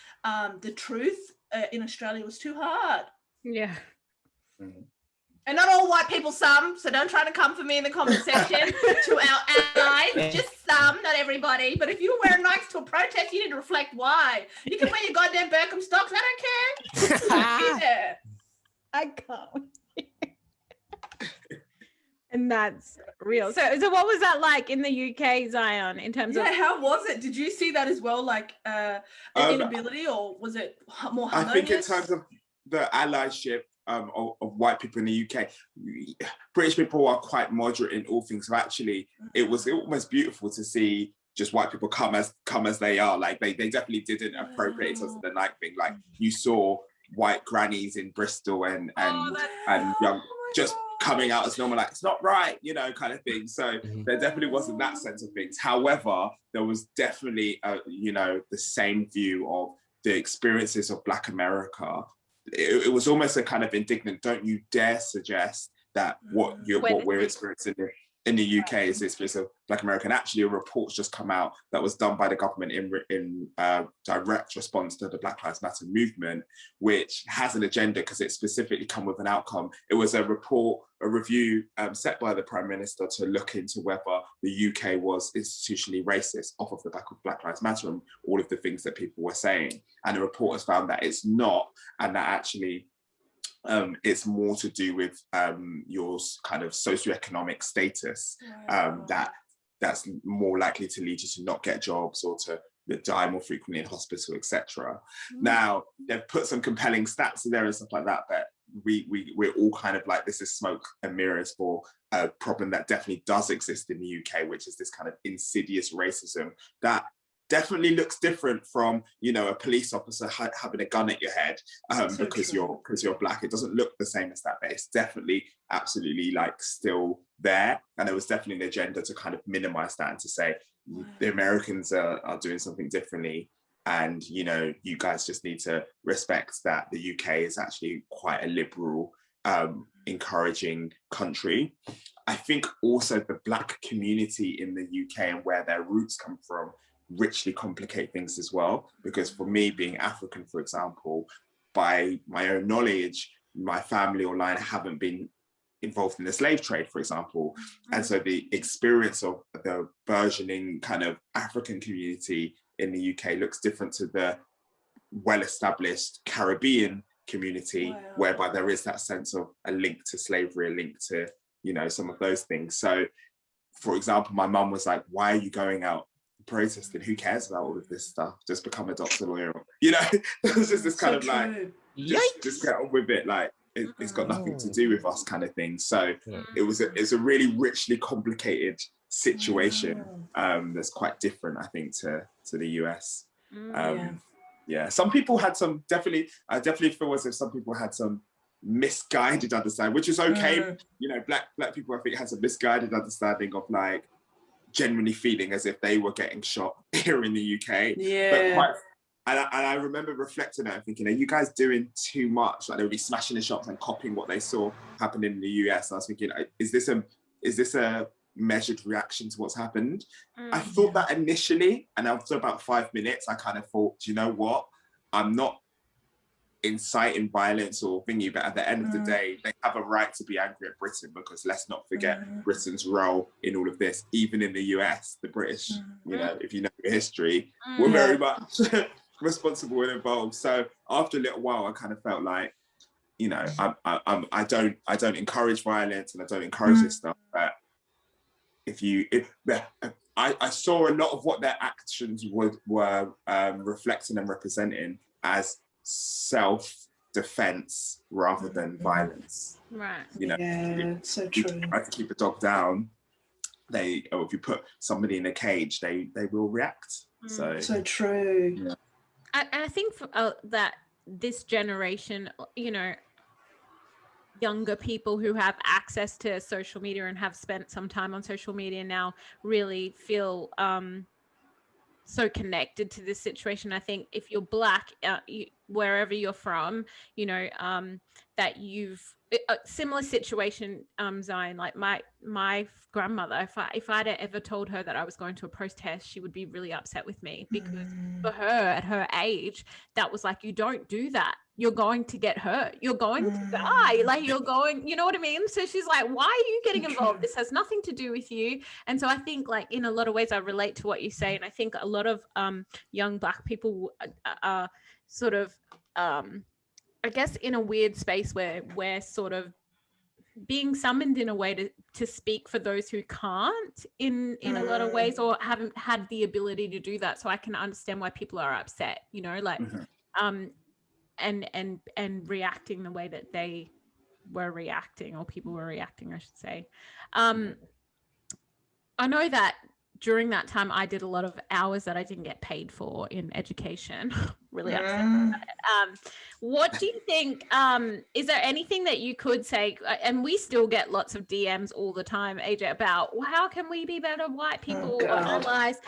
the truth in Australia was too hard. yeah. And not all white people, some, so don't try to come for me in the comment section to our allies, just some, not everybody. But if you were wearing Nikes to a protest, you need to reflect why. You can wear your goddamn Birkenstocks, I don't care. Yeah. I can't. And that's real. So what was that like in the UK, Xion, in terms of? Yeah, how was it? Did you see that as well, like an inability, or was it more harmonious? I think in terms of the allyship of white people in the UK, British people are quite moderate in all things. So actually, it was almost beautiful to see just white people come as they are. Like, they definitely didn't appropriate us of the Nike thing. Like, you saw white grannies in Bristol and young, just coming out as normal, like, it's not right, you know, kind of thing. So there definitely wasn't that sense of things. However, there was definitely, you know, the same view of the experiences of Black America. It was almost a kind of indignant, don't you dare suggest that what we're experiencing in the UK is the experience of Black America. And actually, a report's just come out that was done by the government in direct response to the Black Lives Matter movement, which has an agenda because it specifically come with an outcome. It was a review set by the Prime Minister to look into whether the UK was institutionally racist off of the back of Black Lives Matter and all of the things that people were saying. And the report has found that it's not, and that actually it's more to do with your kind of socioeconomic status, that's more likely to lead you to not get jobs or to die more frequently in hospital, etc. Now, they've put some compelling stats in there and stuff like that, but we're all kind of like, this is smoke and mirrors for a problem that definitely does exist in the UK, which is this kind of insidious racism that definitely looks different from, you know, a police officer having a gun at your head because you're Black. It doesn't look the same as that, but it's definitely absolutely like still there. And there was definitely an agenda to kind of minimize that and to say the Americans are doing something differently. And, you know, you guys just need to respect that the UK is actually quite a liberal, encouraging country. I think also the Black community in the UK and where their roots come from richly complicate things as well. Because for me, being African, for example, by my own knowledge, my family or line haven't been involved in the slave trade, for example. And so the experience of the burgeoning kind of African community in the UK looks different to the well-established Caribbean community, whereby there is that sense of a link to slavery, a link to, you know, some of those things. So, for example, my mum was like, why are you going out protesting? Who cares about all of this stuff? Just become a doctor, lawyer. You know, it was just this kind of like, just get on with it. Like, it's got nothing to do with us kind of thing. So it's a really richly complicated situation that's quite different, I think, to the US. Some people had some I definitely feel as if some people had some misguided understanding, which is okay. You know, black people, I think, had some misguided understanding of like genuinely feeling as if they were getting shot here in the UK. And I remember reflecting on it and thinking, are you guys doing too much? Like, they would be smashing the shops and copying what they saw happen in the US. And I was thinking, is this a measured reaction to what's happened? I thought that initially, and after about 5 minutes, I kind of thought, do you know what? I'm not inciting violence or thingy, but at the end of the day, they have a right to be angry at Britain, because let's not forget Britain's role in all of this. Even in the US, the British, you know, if you know your history, were very much responsible and involved. So after a little while, I kind of felt like, you know, I don't encourage violence and I don't encourage this stuff. But I saw a lot of what their actions were reflecting and representing as self-defense rather than violence. Right. You know, so true. If you try to keep a dog down, or if you put somebody in a cage, they will react. So true. Yeah. And I think that this generation, you know, younger people who have access to social media and have spent some time on social media now really feel so connected to this situation. I think if you're Black, wherever you're from, you know, that you've a similar situation, Xion, like my grandmother, if I'd ever told her that I was going to a protest, she would be really upset with me, because for her at her age, that was like, you don't do that. You're going to get hurt. You're going to die. Like, you're going, you know what I mean? So she's like, why are you getting involved? This has nothing to do with you. And so I think, like, in a lot of ways, I relate to what you say. And I think a lot of young Black people are sort of, I guess, in a weird space where we're sort of being summoned in a way to speak for those who can't in a lot of ways, or haven't had the ability to do that. So I can understand why people are upset, you know, like, and reacting the way that they were reacting, or people were reacting, I should say. I know that during that time, I did a lot of hours that I didn't get paid for in education. Really upset about it. What do you think? Is there anything that you could say? And we still get lots of DMs all the time, AJ, about, well, how can we be better white people or allies?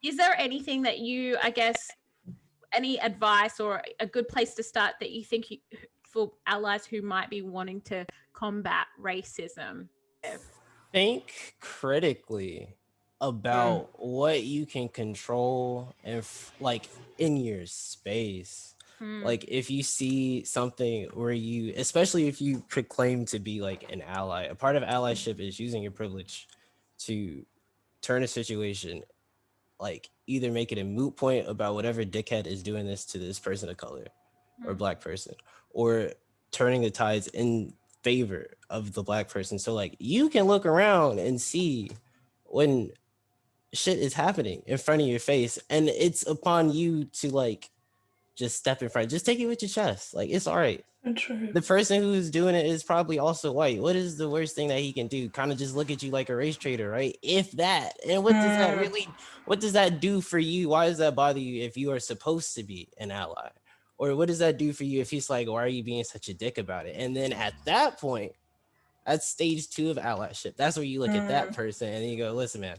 Is there anything that you, I guess, any advice or a good place to start that you think for allies who might be wanting to combat racism? Think critically about what you can control and like in your space. Like, if you see something where you, especially if you proclaim to be like an ally, a part of allyship is using your privilege to turn a situation, like either make it a moot point about whatever dickhead is doing this to this person of color or Black person, or turning the tides in favor of the Black person. So like, you can look around and see when shit is happening in front of your face, and it's upon you to like just step in front. Just take it with your chest. Like, it's all right. True. The person who's doing it is probably also white. What is the worst thing that he can do? Kind of just look at you like a race traitor, right? If that. And what does that really, what does that do for you? Why does that bother you if you are supposed to be an ally? Or what does that do for you if he's like, why are you being such a dick about it? And then at that point, that's stage 2 of allyship. That's where you look at that person and you go, listen, man,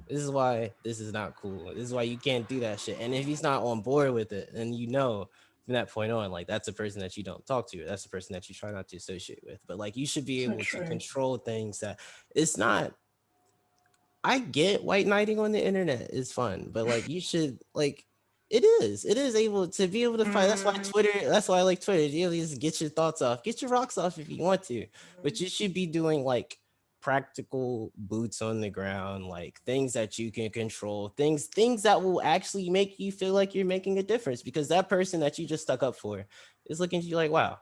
this is why this is not cool. This is why you can't do that shit. And if he's not on board with it, then you know from that point on, like, that's a person that you don't talk to. That's a person that you try not to associate with. But like, you should be able to control things that it's not. I get white knighting on the internet is fun, but like, you should like. It is able to be able to fight. That's why Twitter. That's why I like Twitter. You just get your thoughts off, get your rocks off if you want to, but you should be doing like practical boots on the ground, like things that you can control, things that will actually make you feel like you're making a difference, because that person that you just stuck up for is looking at you like, wow,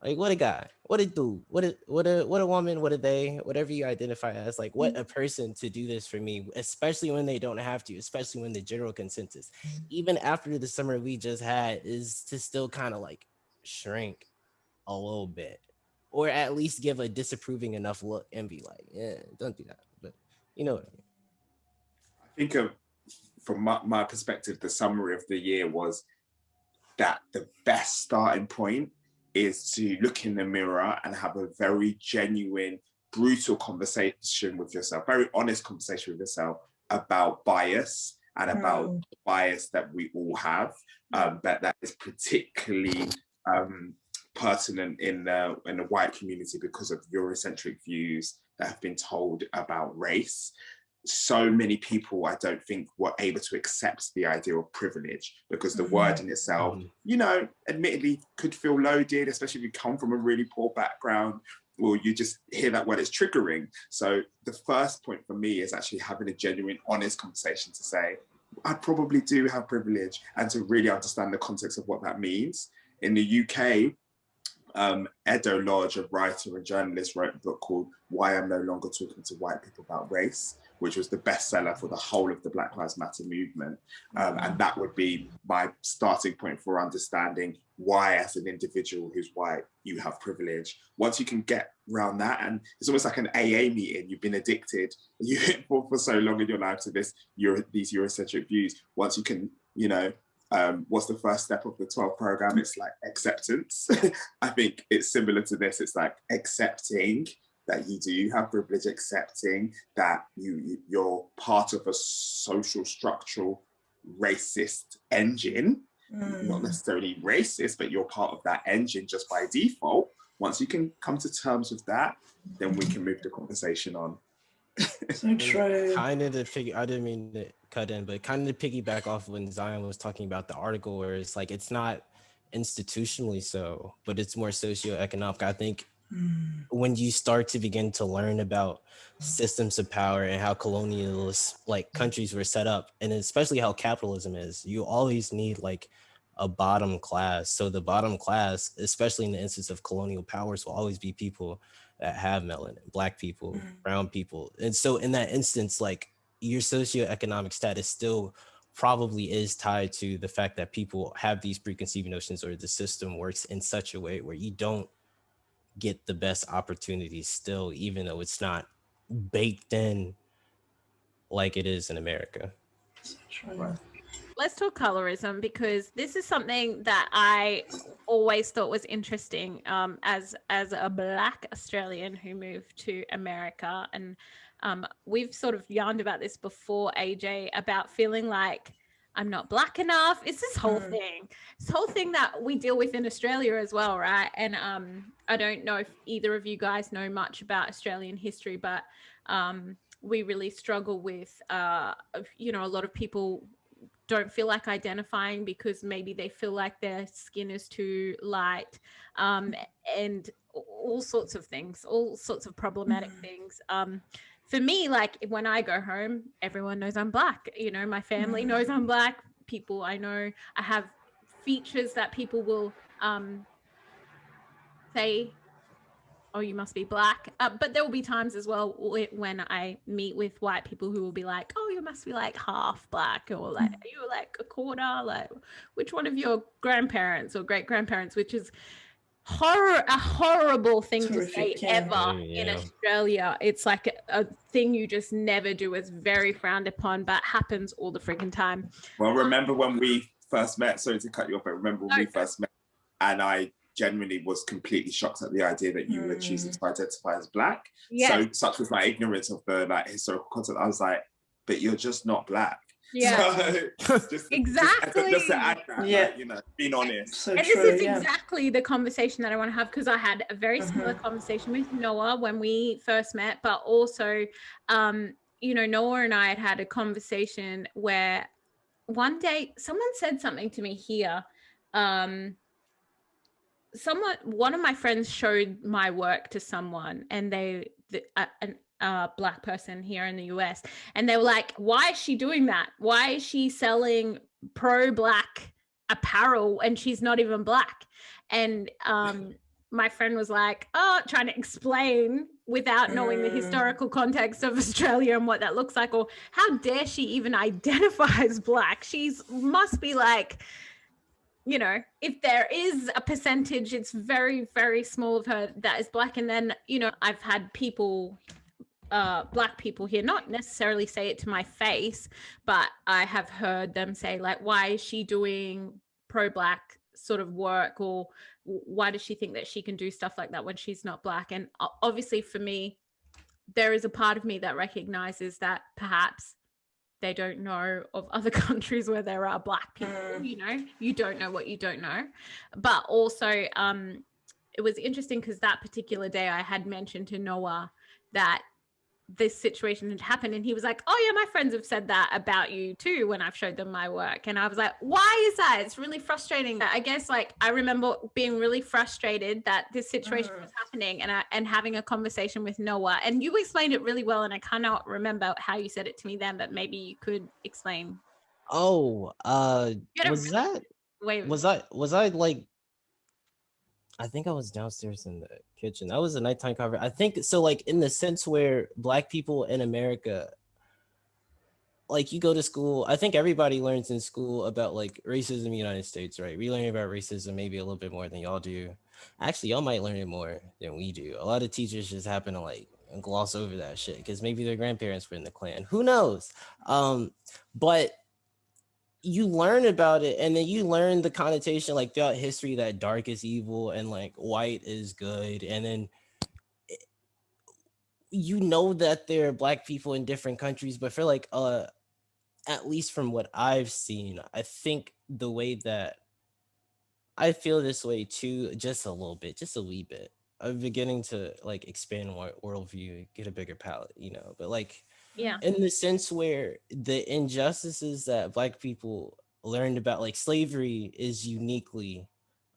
like, what a guy, what a dude, what a woman, what a they, whatever you identify as, like, what a person to do this for me, especially when they don't have to, especially when the general consensus, even after the summer we just had, is to still kind of like shrink a little bit, or at least give a disapproving enough look and be like, yeah, don't do that. But you know what I mean. I think from my perspective, the summary of the year was that the best starting point is to look in the mirror and have a very genuine, brutal conversation with yourself, very honest conversation with yourself about bias and about the bias that we all have, but that is particularly pertinent in the white community because of Eurocentric views that have been told about race. So many people, I don't think, were able to accept the idea of privilege, because the word in itself, you know, admittedly could feel loaded, especially if you come from a really poor background, or you just hear that word, it's triggering. So the first point for me is actually having a genuine, honest conversation to say, I probably do have privilege, and to really understand the context of what that means. In the UK, Edo Lodge, a writer and journalist, wrote a book called Why I'm No Longer Talking to White People About Race, which was the bestseller for the whole of the Black Lives Matter movement. And that would be my starting point for understanding why, as an individual who's white, you have privilege. Once you can get around that, and it's almost like an AA meeting, you've been addicted for so long in your life to these Eurocentric views. Once you can, you know, what's the first step of the 12 program? It's like acceptance. I think it's similar to this. It's like accepting that you do have privilege, accepting that you're part of a social structural racist engine, not necessarily racist, but you're part of that engine just by default. Once you can come to terms with that, then we can move the conversation on. So true. Kind of to figure, I didn't mean to cut in, but kind of to piggyback off when Xion was talking about the article, where it's like, it's not institutionally so, but it's more socioeconomic. I think when you start to begin to learn about systems of power and how colonialist like countries were set up, and especially how capitalism is, you always need like a bottom class. So the bottom class, especially in the instance of colonial powers, will always be people that have melanin, Black people, brown people. And so in that instance, like, your socioeconomic status still probably is tied to the fact that people have these preconceived notions, or the system works in such a way where you don't get the best opportunities still, even though it's not baked in like it is in America. Right. Let's talk colorism, because this is something that I always thought was interesting, as a Black Australian who moved to America. And we've sort of yarned about this before, AJ, about feeling like I'm not Black enough. It's this whole thing that we deal with in Australia as well, right? And I don't know if either of you guys know much about Australian history, but we really struggle with, you know, a lot of people don't feel like identifying because maybe they feel like their skin is too light, and all sorts of things, all sorts of problematic things. For me, like, when I go home, everyone knows I'm Black. You know, my family knows I'm Black. People I know, I have features that people will say oh, you must be black. But there will be times as well when I meet with white people who will be like, oh, you must be like half black, or like, are you like a quarter? Like, which one of your grandparents or great grandparents, which is a horrible thing to say Terrific, yeah. ever in Yeah. Australia. It's like a thing you just never do. It's very frowned upon, but happens all the freaking time. Well, remember when we first met? Sorry to cut you off, but remember when we No. first met, and I genuinely was completely shocked at the idea that you were choosing to identify as black. Yes. So such was my ignorance of the like historical content. I was like, but you're just not black. Yeah. So Exactly. Just to add that, Yeah. like, you know, being honest. So And true, this is yeah. exactly the conversation that I want to have, because I had a very similar conversation with Noah when we first met, but also, you know, Noah and I had a conversation where one day someone said something to me here. One of my friends showed my work to someone, and a black person here in the US, and they were like, why is she doing that? Why is she selling pro-black apparel and she's not even black? And my friend was like, oh, trying to explain without knowing the historical context of Australia and what that looks like, or how dare she even identify as black? She's must be like, you know, if there is a percentage, it's very, very small of her that is black. And then, you know, I've had people, black people here, not necessarily say it to my face, but I have heard them say, like, why is she doing pro-black sort of work, or why does she think that she can do stuff like that when she's not black? And obviously for me, there is a part of me that recognizes that perhaps they don't know of other countries where there are black people. You know, you don't know what you don't know. But also it was interesting because that particular day I had mentioned to Noah that this situation had happened, and he was like, oh yeah, my friends have said that about you too when I've showed them my work. And I was like, why is that? It's really frustrating. I guess, like, I remember being really frustrated that this situation was happening, and having a conversation with Noah, and you explained it really well, and I cannot remember how you said it to me then, but maybe you could explain. Oh, You had a was that way was I like, I think I was downstairs in the kitchen. That was a nighttime conversation. I think so, like, in the sense where black people in America, like, you go to school, I think everybody learns in school about like racism in the United States, right? We learn about racism maybe a little bit more than y'all do. Actually, y'all might learn it more than we do. A lot of teachers just happen to like gloss over that shit because maybe their grandparents were in the Klan. Who knows? But you learn about it, and then you learn the connotation like throughout history that dark is evil and like white is good, and then you know that there are black people in different countries, but for like at least from what I've seen, I think the way that I feel this way too, just a little bit, just a wee bit. I'm beginning to like expand my worldview, get a bigger palette, you know, but like yeah. in the sense where the injustices that black people learned about, like slavery is uniquely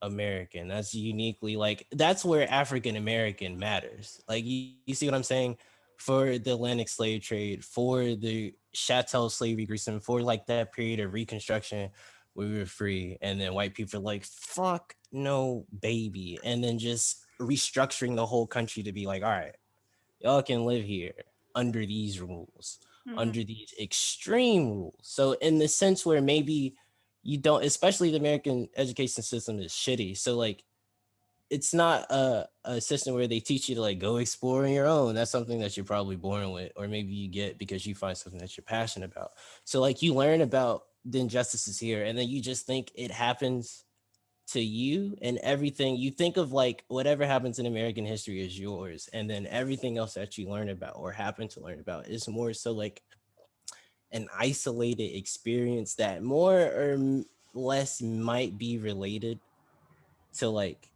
American. That's uniquely like, that's where African American matters. Like you see what I'm saying? For the Atlantic slave trade, for the chattel slavery gruesome, for like that period of Reconstruction where we were free, and then white people are like, fuck no, baby, and then just restructuring the whole country to be like, all right, y'all can live here under these rules, under these extreme rules. So in the sense where maybe you don't, especially the American education system is shitty. So like, it's not a system where they teach you to like go explore on your own. That's something that you're probably born with, or maybe you get because you find something that you're passionate about. So like, you learn about the injustices here, and then you just think it happens to you, and everything you think of like whatever happens in American history is yours, and then everything else that you learn about or happen to learn about is more so like an isolated experience that more or less might be related to like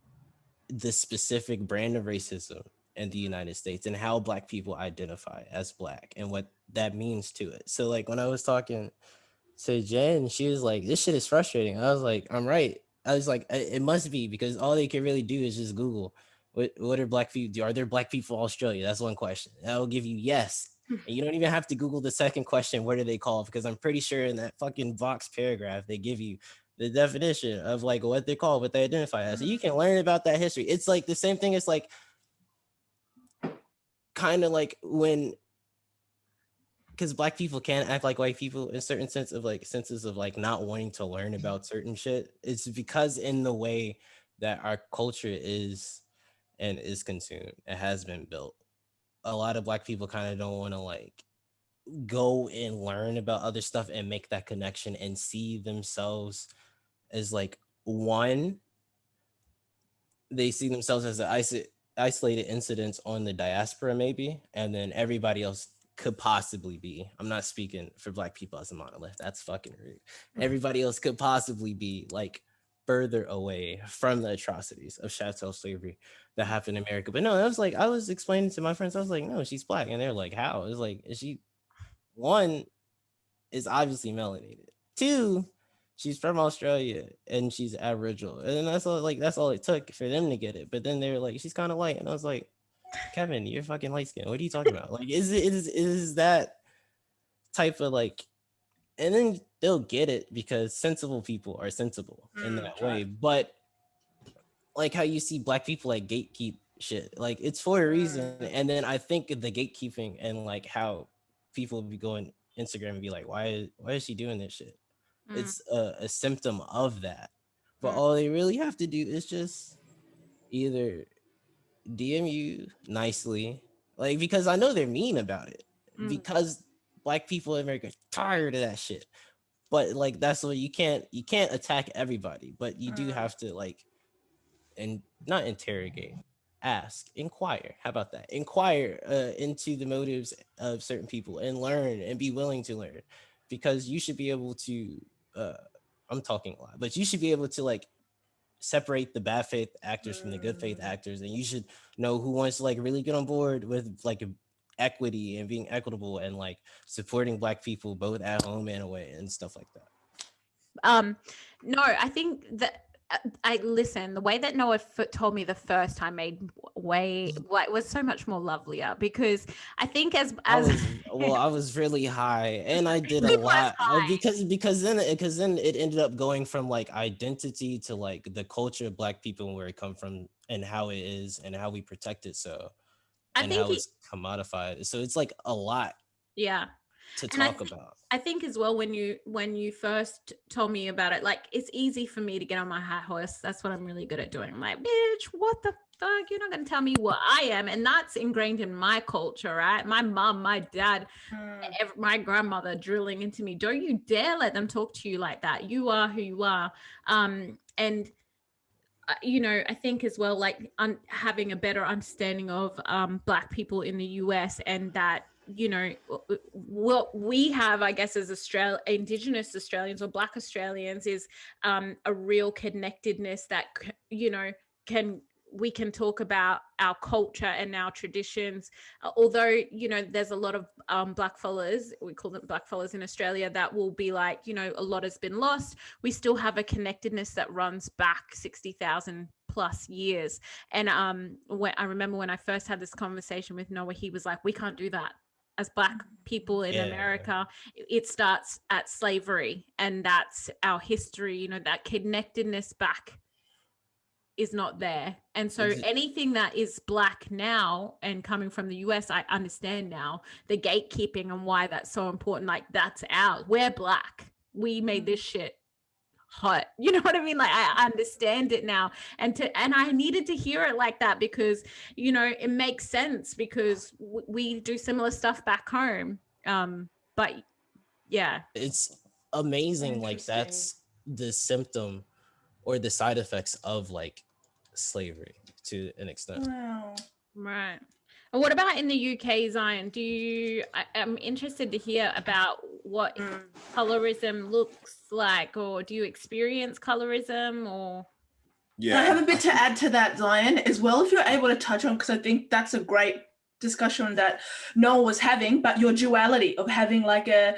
the specific brand of racism in the United States and how black people identify as black and what that means to it. So like, when I was talking to Jen, she was like, this shit is frustrating. I was like, I'm right. I was like, it must be, because all they can really do is just Google what are black people. Are there black people in Australia? That's one question. That will give you yes. And you don't even have to Google the second question, what do they call? Because I'm pretty sure in that fucking box paragraph, they give you the definition of like what they call, what they identify as. So you can learn about that history. It's like the same thing as like, kind of like when, because Black people can act like white people in certain senses of like not wanting to learn about certain shit. It's because in the way that our culture is and is consumed, it has been built. A lot of Black people kind of don't want to like go and learn about other stuff and make that connection and see themselves as like one. They see themselves as an isolated incidents on the diaspora maybe, and then everybody else could possibly be, I'm not speaking for Black people as a monolith, that's fucking rude, everybody else could possibly be like further away from the atrocities of chattel slavery that happened in America. But no, that was like, I was explaining to my friends, I was like, no, she's Black. And they're like, how? It's like, is she, one, is obviously melanated, two, she's from Australia and she's Aboriginal, and that's all. Like that's all it took for them to get it. But then they were like, she's kind of white, and I was like, Kevin, you're fucking light skinned. What are you talking about? Like, is that type of like? And then they'll get it because sensible people are sensible in that way. But like how you see Black people like gatekeep shit, like it's for a reason. And then I think the gatekeeping and like how people be going Instagram and be like, why is she doing this shit? It's a symptom of that. But all they really have to do is just either DM you nicely, like, because I know they're mean about it, because Black people in America are tired of that shit. But like that's what you can't attack everybody, but you do have to like, and not interrogate, ask, inquire. How about that? Inquire into the motives of certain people and learn and be willing to learn, because you should be able to I'm talking a lot, but you should be able to like separate the bad faith actors from the good faith actors, and you should know who wants to like really get on board with like equity and being equitable and like supporting Black people both at home and away and stuff like that. No, I think that I listen. The way that Noah told me the first time made way like was so much more lovelier, because I think as I was really high and I did a lot because then it ended up going from like identity to like the culture of Black people and where it come from and how it is and how we protect it, so and how it's commodified. So it's like a lot. Yeah. To talk about. I think as well, when you first told me about it, like it's easy for me to get on my high horse. That's what I'm really good at doing. I'm like, bitch, what the fuck? You're not going to tell me what I am. And that's ingrained in my culture, right? My mom, my dad, my grandmother drilling into me. Don't you dare let them talk to you like that. You are who you are. And you know, I think as well, like having a better understanding of Black people in the US, and that, you know, what we have, I guess, as Indigenous Australians or Black Australians is a real connectedness that, you know, we can talk about our culture and our traditions. Although, you know, there's a lot of blackfellas, we call them blackfellas in Australia, that will be like, you know, a lot has been lost. We still have a connectedness that runs back 60,000 plus years. And when I remember when I first had this conversation with Noah, he was like, we can't do that. As Black people in America, it starts at slavery, and that's our history. You know, that connectedness back is not there. And so anything that is Black now and coming from the US, I understand now the gatekeeping and why that's so important. Like, that's ours. We're Black. We made this shit hot. You know what I mean? Like, I understand it now. And I needed to hear it like that, because, you know, it makes sense, because we do similar stuff back home. But yeah, it's amazing. Like, that's the symptom or the side effects of like slavery to an extent. Wow. Right. And what about in the UK, Xion? I'm interested to hear about what colorism looks like, or do you experience colorism, or? Yeah, I have a bit to add to that, Xion, as well, if you're able to touch on, because I think that's a great discussion that Noah was having, but your duality of having like a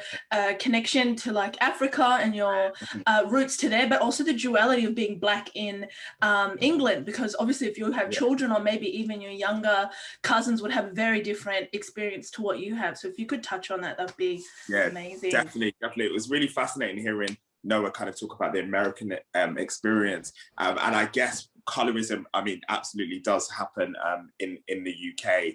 connection to like Africa and your roots to there, but also the duality of being Black in England, because obviously if you have children, or maybe even your younger cousins would have a very different experience to what you have. So if you could touch on that, that'd be amazing. Definitely. It was really fascinating hearing Noah kind of talk about the American experience. And I guess colorism, I mean, absolutely does happen in the UK,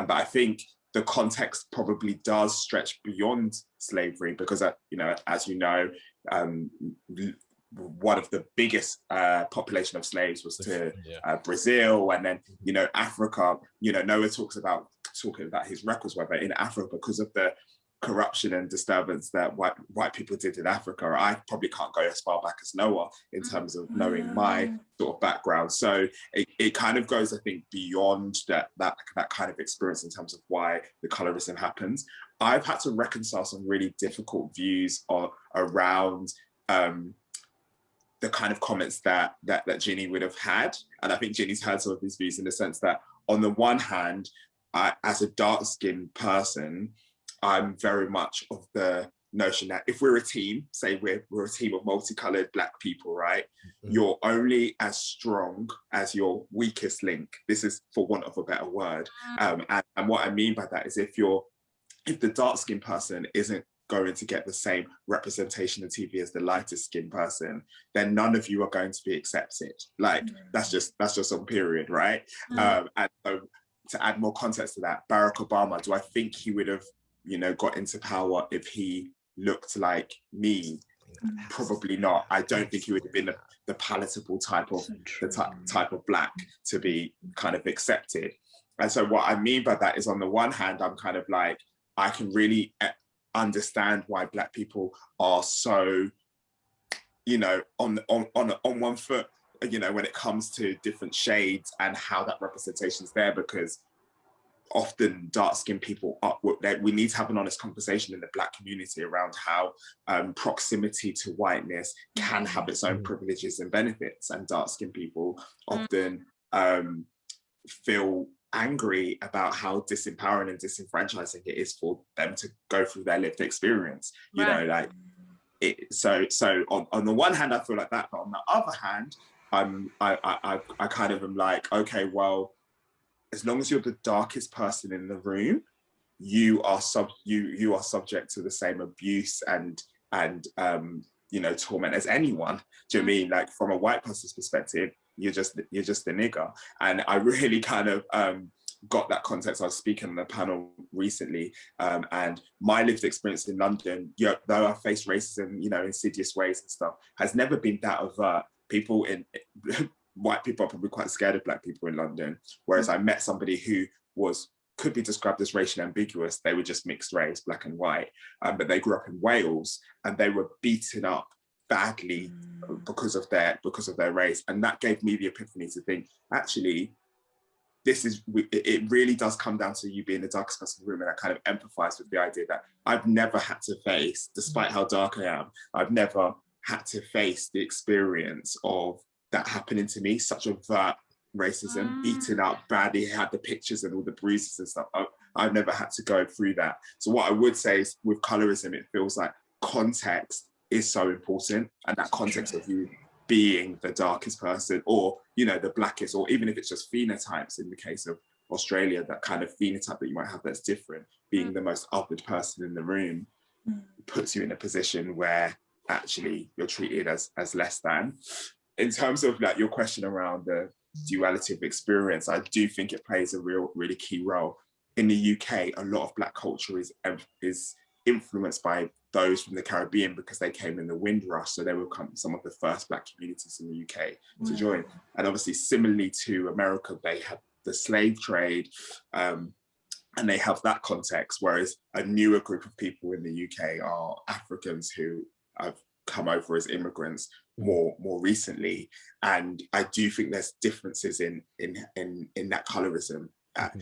but I think the context probably does stretch beyond slavery because, you know, as you know, one of the biggest population of slaves was to Brazil, and then, you know, Africa. You know, Noah talking about his records, whether in Africa, because of the corruption and disturbance that white people did in Africa. I probably can't go as far back as Noah in terms of knowing my sort of background. So it kind of goes, I think, beyond that kind of experience in terms of why the colorism happens. I've had to reconcile some really difficult views around the kind of comments that Ginny would have had. And I think Ginny's heard some of these views in the sense that, on the one hand, as a dark-skinned person, I'm very much of the notion that if we're a team, say we're a team of multicolored Black people, right? You're only as strong as your weakest link. This is for want of a better word. And what I mean by that is if the dark-skinned person isn't going to get the same representation on TV as the lighter skinned person, then none of you are going to be accepted. Like that's just on period, right? And so to add more context to that, Barack Obama, do I think he would have, you know, got into power if he looked like me? Probably not. I don't think he would have been the palatable type of type of Black to be kind of accepted. And so what I mean by that is, on the one hand, I'm kind of like, I can really understand why Black people are so, you know, on one foot, you know, when it comes to different shades and how that representation is there, because often dark-skinned people we need to have an honest conversation in the Black community around how proximity to whiteness can have its own privileges and benefits, and dark-skinned people often feel angry about how disempowering and disenfranchising it is for them to go through their lived experience. You know, like so on the one hand I feel like that, but on the other hand I kind of am like, okay, well, as long as you're the darkest person in the room, you are subject to the same abuse and you know, torment as anyone. Do you know what I mean? Like, from a white person's perspective, you're just a nigger. And I really kind of got that context. I was speaking on a panel recently, and my lived experience in London, though I faced racism, you know, insidious ways and stuff, has never been that overt. People white people are probably quite scared of Black people in London, whereas I met somebody who could be described as racially ambiguous. They were just mixed race, Black and white, but they grew up in Wales and they were beaten up badly because of their race. And that gave me the epiphany to think, actually, it really does come down to you being the darkest person in the room. And I kind of empathize with the idea that I've never had to face, despite how dark I am, I've never had to face the experience of that happening to me, such overt racism, beaten up badly, had the pictures and all the bruises and stuff. I've never had to go through that. So what I would say is, with colorism, it feels like context is so important, and that context of you being the darkest person, or, you know, the blackest, or even if it's just phenotypes in the case of Australia, that kind of phenotype that you might have that's different, being the most othered person in the room puts you in a position where actually you're treated as less than. In terms of like your question around the duality of experience, I do think it plays a really key role. In the UK, a lot of Black culture is influenced by those from the Caribbean, because they came in the Windrush, so they were some of the first Black communities in the UK to join. And obviously, similarly to America, they had the slave trade, and they have that context, whereas a newer group of people in the UK are Africans who have come over as immigrants more recently. And I do think there's differences in that colorism.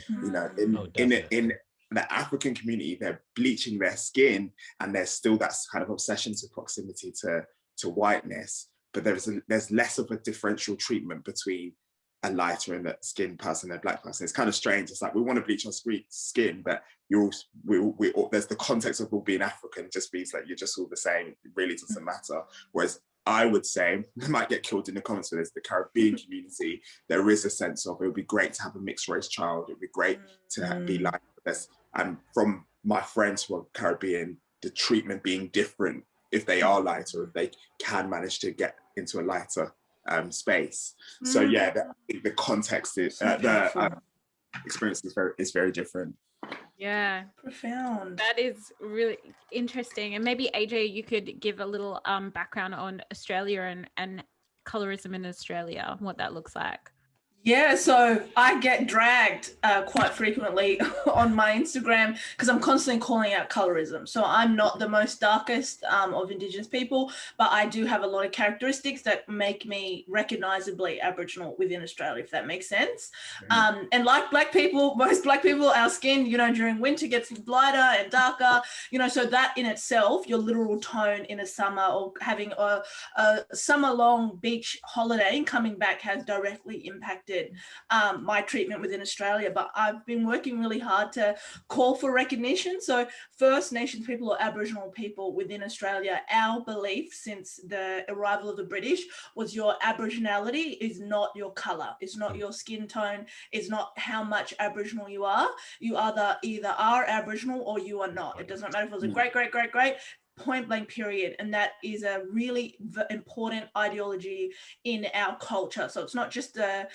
You know, in the African community, they're bleaching their skin, and there's still that kind of obsession to proximity to whiteness, but there's less of a differential treatment between a lighter and a skinned person and a Black person. It's kind of strange. It's like, we want to bleach our skin, but there's the context of all being African. It just means like you're just all the same. It really doesn't matter. Whereas I would say, I might get killed in the comments for this, the Caribbean community, there is a sense of, it would be great to have a mixed race child. It would be great to be like this. And from my friends who are Caribbean, the treatment being different if they are lighter, if they can manage to get into a lighter space. So yeah, the context is the experience is very different. Yeah, profound. that is really interesting. And maybe AJ, you could give a little background on Australia and colorism in Australia, what that looks like. Yeah, so I get dragged quite frequently on my Instagram because I'm constantly calling out colorism. So I'm not the most darkest of Indigenous people, but I do have a lot of characteristics that make me recognizably Aboriginal within Australia, if that makes sense. And like Black people, most Black people, our skin, you know, during winter gets lighter and darker, you know, so that in itself, your literal tone in a summer or having a summer-long beach holiday and coming back has directly impacted my treatment within Australia. But I've been working really hard to call for recognition. So First Nations people or Aboriginal people within Australia, our belief since the arrival of the British was your Aboriginality is not your colour, it's not your skin tone, it's not how much Aboriginal you are. You either are Aboriginal or you are not. It doesn't matter if it was a great point blank period. And that is a really important ideology in our culture. So it's not just a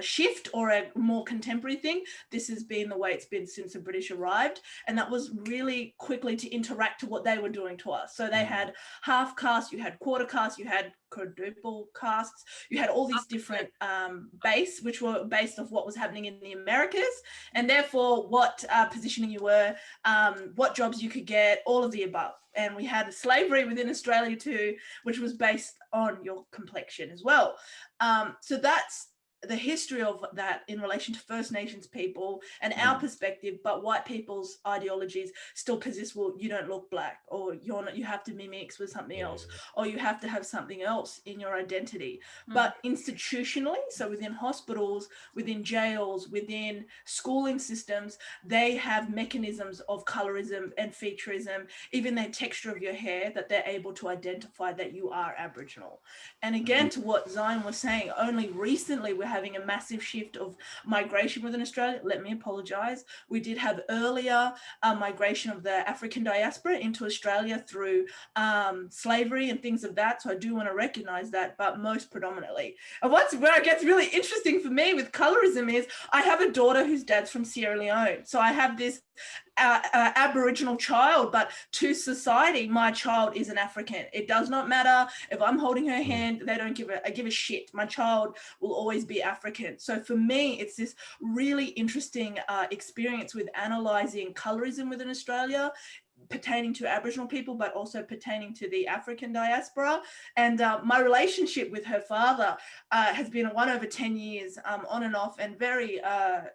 shift or a more contemporary thing. This has been the way it's been since the British arrived. And that was really quickly to interact to what they were doing to us. So they had half caste, you had quarter caste, you had quadruple castes, you had all these different base, which were based off what was happening in the Americas, and therefore what positioning you were, what jobs you could get, all of the above. And we had slavery within Australia too, which was based on your complexion as well. So that's the history of that in relation to First Nations people and our perspective, but white people's ideologies still persist. Well, you don't look Black, or you're not, you have to mix with something else, or you have to have something else in your identity. But institutionally, so within hospitals, within jails, within schooling systems, they have mechanisms of colorism and featureism, even the texture of your hair, that they're able to identify that you are Aboriginal. And again, to what Xion was saying, only recently we're having a massive shift of migration within Australia. Let me apologise. We did have earlier migration of the African diaspora into Australia through slavery and things of that. So I do want to recognise that, but most predominantly. And where it gets really interesting for me with colorism is I have a daughter whose dad's from Sierra Leone. So I have this Aboriginal child, but to society, my child is an African. It does not matter if I'm holding her hand, they don't give a shit. My child will always be African. So for me, it's this really interesting experience with analysing colorism within Australia, pertaining to Aboriginal people, but also pertaining to the African diaspora. And my relationship with her father has been 1 over 10 years, on and off, and very,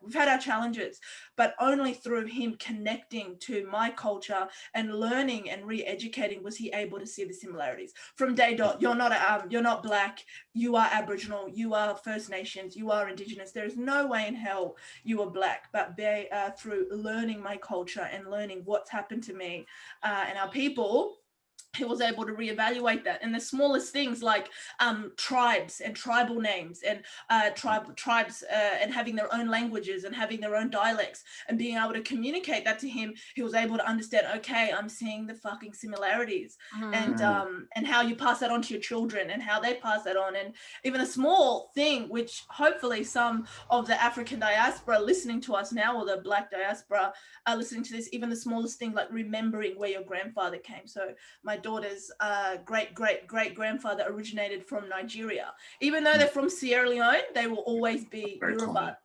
we've had our challenges, but only through him connecting to my culture and learning and re-educating was he able to see the similarities. From day dot, you're not Black, you are Aboriginal, you are First Nations, you are Indigenous. There is no way in hell you are Black, but through learning my culture and learning what's happened to me and our people, he was able to reevaluate that. And the smallest things like tribes and tribal names and tribes and having their own languages and having their own dialects and being able to communicate that to him, he was able to understand, okay, I'm seeing the fucking similarities and how you pass that on to your children and how they pass that on. And even a small thing, which hopefully some of the African diaspora listening to us now, or the Black diaspora are listening to this, even the smallest thing like remembering where your grandfather came. So my daughter's great grandfather originated from Nigeria. Even though they're from Sierra Leone, they will always be Yoruba.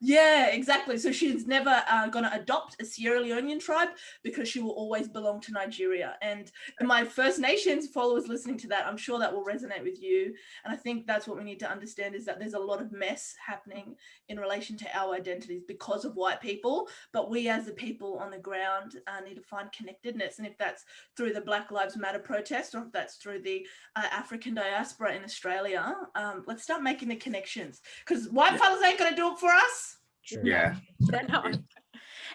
Yeah, exactly. So she's never going to adopt a Sierra Leonean tribe because she will always belong to Nigeria. And my First Nations followers listening to that, I'm sure that will resonate with you. And I think that's what we need to understand, is that there's a lot of mess happening in relation to our identities because of white people. But we as the people on the ground need to find connectedness. And if that's through the Black Lives Matter protest, or if that's through the African diaspora in Australia, let's start making the connections, because white fellas ain't going to do it for us. Sure. Yeah. They're not.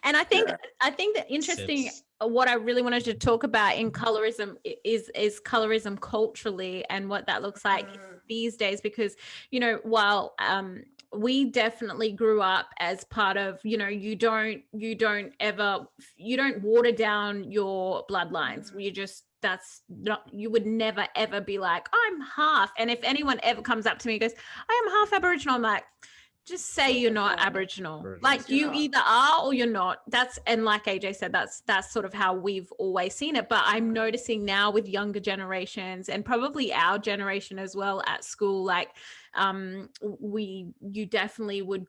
And I think that interesting, what I really wanted to talk about in colorism is colorism culturally and what that looks like these days, because, you know, while we definitely grew up as part of, you know, you don't water down your bloodlines. You just that's not, you would never ever be like, I'm half. And if anyone ever comes up to me and goes, I am half Aboriginal, I'm like, just say you're not Aboriginal. Right. Like, You're you not. either are or you're not. That's, and like AJ said, that's sort of how we've always seen it. But I'm noticing now with younger generations, and probably our generation as well at school, like you definitely would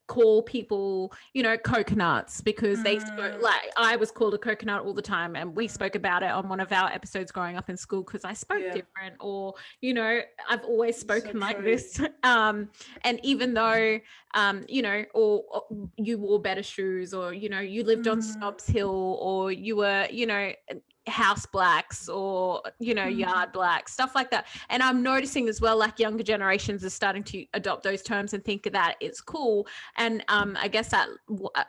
call people, you know, coconuts, because they spoke, like I was called a coconut all the time, and we spoke about it on one of our episodes growing up in school, because I spoke Yeah. different, or, you know, I've always spoken like true. this. And even though you know, or you wore better shoes, or, you know, you lived on Snobs Hill, or you were, you know, house blacks, or, you know, yard blacks, stuff like that. And I'm noticing as well, like younger generations are starting to adopt those terms and think that it's cool. And I guess that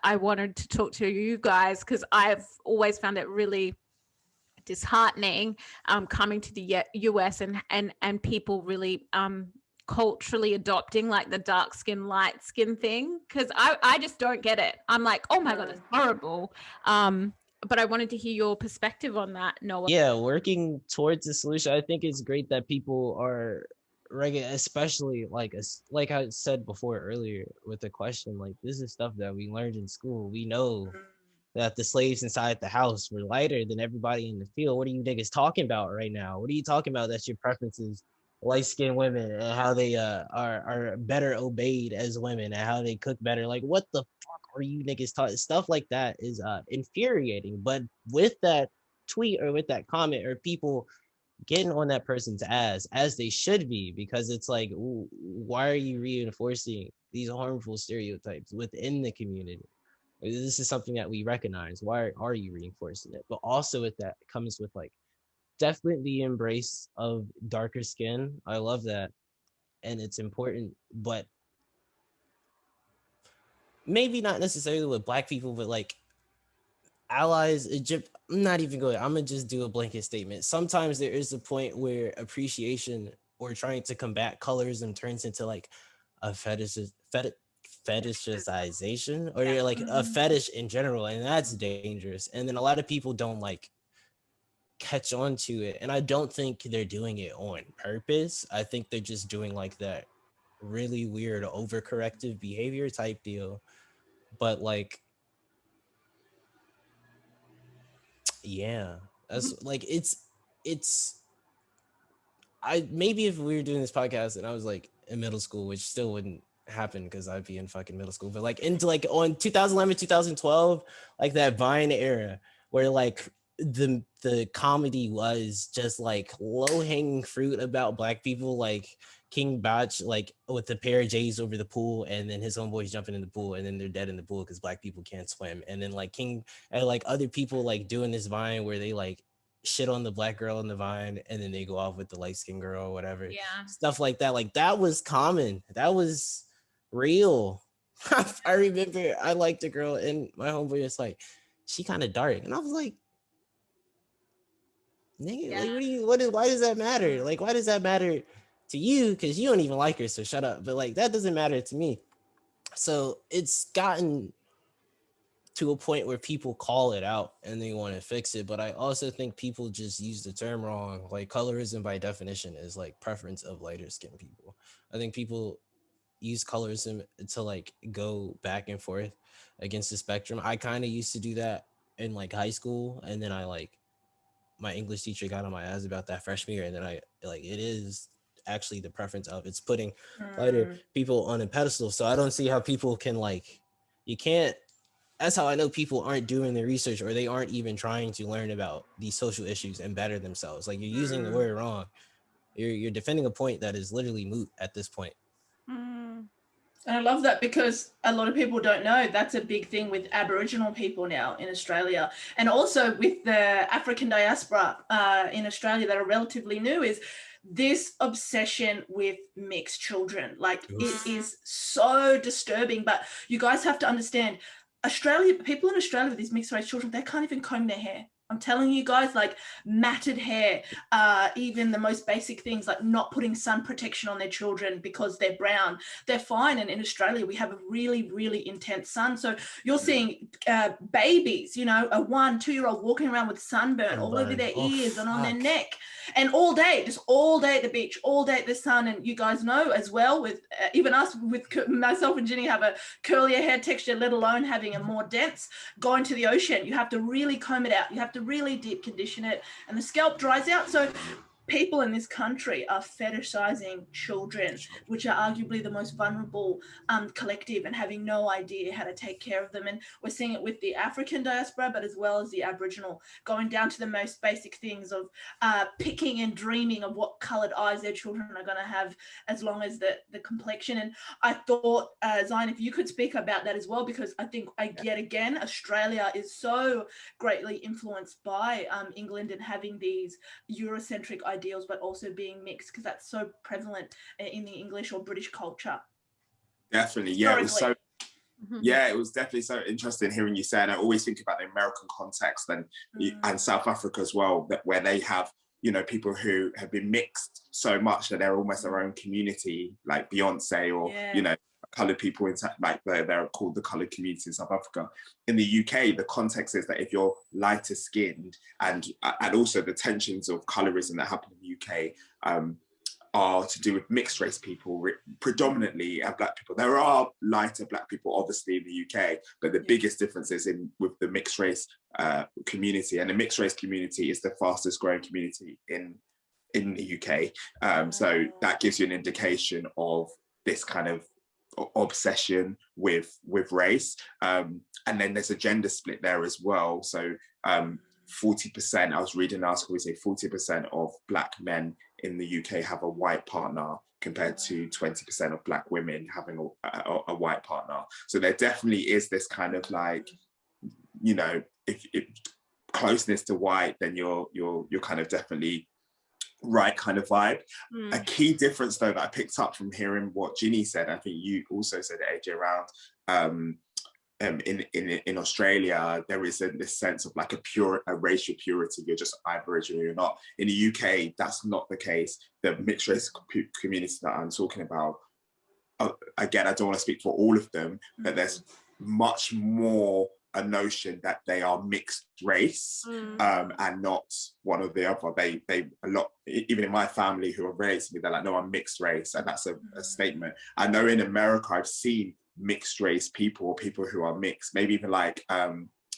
I wanted to talk to you guys, because I've always found it really disheartening coming to the US, and people really culturally adopting like the dark skin, light skin thing, because I just don't get it. I'm like, oh my God, that's horrible. But I wanted to hear your perspective on that, Noah. Yeah, working towards a solution. I think it's great that people are especially like I said before earlier with the question, like this is stuff that we learned in school. We know that the slaves inside the house were lighter than everybody in the field. What are you niggas talking about right now? What are you talking about? That's your preferences, light-skinned women, and how they are better obeyed as women, and how they cook better. Like, what the fuck are you niggas talking? Stuff like that is infuriating. But with that tweet or with that comment, or people getting on that person's ass, as they should be, because it's like, why are you reinforcing these harmful stereotypes within the community? This is something that we recognize. Why are you reinforcing it? But also with that comes with like definitely the embrace of darker skin. I love that, and it's important, but maybe not necessarily with Black people, but like allies. Egypt. I'm not even going. I'm gonna just do a blanket statement. Sometimes there is a point where appreciation or trying to combat colorism turns into like a fetishization, or you're like a fetish in general, and that's dangerous. And then a lot of people don't like catch on to it, and I don't think they're doing it on purpose. I think they're just doing like that really weird overcorrective behavior type deal. But like, yeah, that's like it's I maybe if we were doing this podcast and I was like in middle school, which still wouldn't happen because I'd be in fucking middle school, but like into like on 2011, 2012, like that Vine era where like the comedy was just like low hanging fruit about Black people, like King Bach, like with the pair of J's over the pool, and then his homeboys jumping in the pool, and then they're dead in the pool because Black people can't swim, and then like King and like other people like doing this Vine where they like shit on the Black girl in the Vine, and then they go off with the light skinned girl or whatever. Yeah. Stuff like that. Like that was common. That was real. I remember I liked a girl, and my homeboy was like, she kind of dark. And I was like, nigga, like, why does that matter? Like, why does that matter to you? Because you don't even like her, so shut up. But like, that doesn't matter to me. So it's gotten to a point where people call it out and they want to fix it. But I also think people just use the term wrong. Like colorism by definition is like preference of lighter skinned people. I think people use colorism to like go back and forth against the spectrum. I kind of used to do that in like high school, and then I like my English teacher got on my ass about that freshman year, and then I like it is actually the preference of it's putting lighter people on a pedestal. So I don't see how people can like you can't. That's how I know people aren't doing the research, or they aren't even trying to learn about these social issues and better themselves. Like you're using the word wrong. You're defending a point that is literally moot at this point. And I love that because a lot of people don't know that's a big thing with Aboriginal people now in Australia, and also with the African diaspora in Australia that are relatively new, is this obsession with mixed children. Like it is so disturbing, but you guys have to understand, people in Australia with these mixed race children, they can't even comb their hair. I'm telling you guys, like matted hair, even the most basic things like not putting sun protection on their children because they're brown, they're fine. And in Australia, we have a really, really intense sun. So you're seeing babies, you know, a 1-2-year-old walking around with sunburn all over their ears and on their neck, and all day, just all day at the beach, all day at the sun. And you guys know as well, with even us, with myself and Ginny have a curlier hair texture, let alone having a more dense. Going to the ocean, you have to really comb it out, you have to really deep condition it, and the scalp dries out. So people in this country are fetishizing children, which are arguably the most vulnerable collective, and having no idea how to take care of them. And we're seeing it with the African diaspora, but as well as the Aboriginal, going down to the most basic things of picking and dreaming of what colored eyes their children are going to have, as long as the complexion. And I thought, Xion, if you could speak about that as well, because I think yet again, Australia is so greatly influenced by England and having these Eurocentric ideals, but also being mixed, because that's so prevalent in the English or British culture. Definitely, yeah. It was so, yeah, it was definitely so interesting hearing you say. And I always think about the American context and South Africa as well, that where they have, you know, people who have been mixed so much that they're almost their own community, like Beyonce, or you know, coloured people in, like they're called the coloured community in South Africa. In the UK, the context is that if you're lighter skinned, and also the tensions of colorism that happen in the UK are to do with mixed race people, predominantly, and Black people. There are lighter Black people, obviously, in the UK, but the biggest difference is with the mixed race community. And the mixed race community is the fastest growing community in the UK. So that gives you an indication of this kind of obsession with race. And then there's a gender split there as well. So 40%, I was reading an article, we say 40% of Black men in the UK have a white partner, compared to 20% of Black women having a white partner. So there definitely is this kind of like, you know, if closeness to white, then you're kind of definitely right kind of vibe. A key difference though that I picked up from hearing what Ginny said, I think you also said, AJ, around in Australia, there is this sense of like a racial purity. You're just Aboriginal, you're not. In the UK, that's not the case. The mixed race community that I'm talking about, again, I don't want to speak for all of them, but there's much more a notion that they are mixed race and not one or the other. They a lot, even in my family who are raised to me, they're like, no, I'm mixed race, and that's a statement. I know in America, I've seen mixed race people, or people who are mixed, maybe even like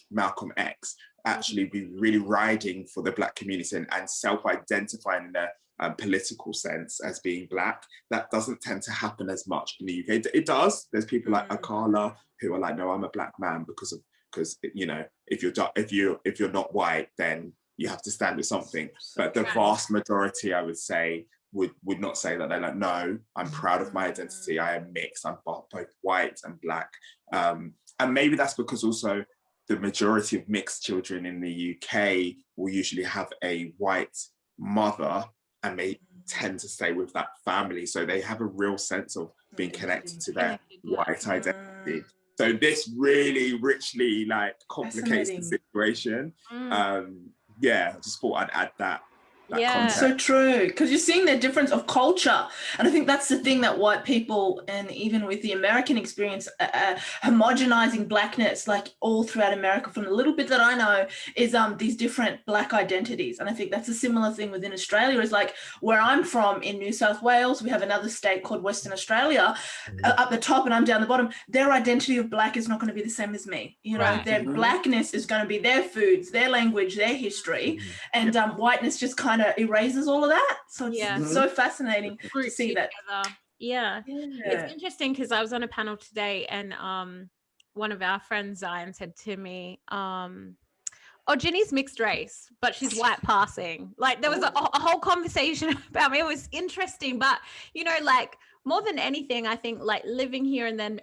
Malcolm X, actually be really riding for the Black community and self-identifying in a political sense as being Black. That doesn't tend to happen as much in the UK. It does. There's people like Akala who are like, no, I'm a Black man because you know, if you're not white, then you have to stand with something. But the vast majority, I would say, would not say that. They're like, no, I'm proud of my identity. I am mixed. I'm both white and Black. And maybe that's because also the majority of mixed children in the UK will usually have a white mother, and they tend to stay with that family. So they have a real sense of being connected to their white identity. So this really richly like complicates the situation. Yeah, I just thought I'd add that context. So true, because you're seeing the difference of culture, and I think that's the thing that white people, and even with the American experience, homogenizing Blackness, like all throughout America, from the little bit that I know, is these different Black identities. And I think that's a similar thing within Australia. Is like where I'm from in New South Wales, we have another state called Western Australia up the top, and I'm down the bottom. Their identity of Black is not going to be the same as me. You know, their Blackness is going to be their foods, their language, their history, and whiteness just kind of erases all of that. So it's so fascinating to see that. It's interesting because I was on a panel today, and one of our friends, Xion, said to me, oh, Ginny's mixed race, but she's white passing. Like there was a whole conversation about me. It was interesting, but you know, like more than anything, I think like living here and then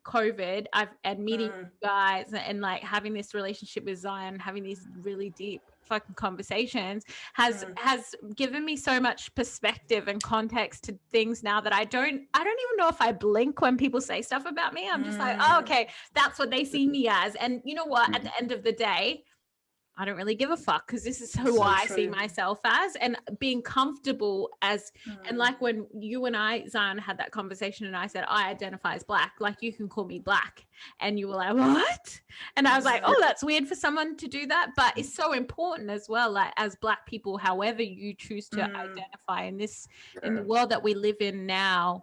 COVID, and meeting you guys and like having this relationship with Xion, having these really deep fucking conversations has given me so much perspective and context to things now that I don't even know if I blink when people say stuff about me. I'm just like, oh, okay, that's what they see me as. And you know what? At the end of the day, I don't really give a fuck because this is who So I see true. myself as, and being comfortable as, and like when you and I, Xion, had that conversation and I said, I identify as Black, like you can call me Black. And you were like, what? And I was like, oh, that's weird for someone to do that. But it's so important as well, like as Black people, however you choose to identify in this, in the world that we live in now.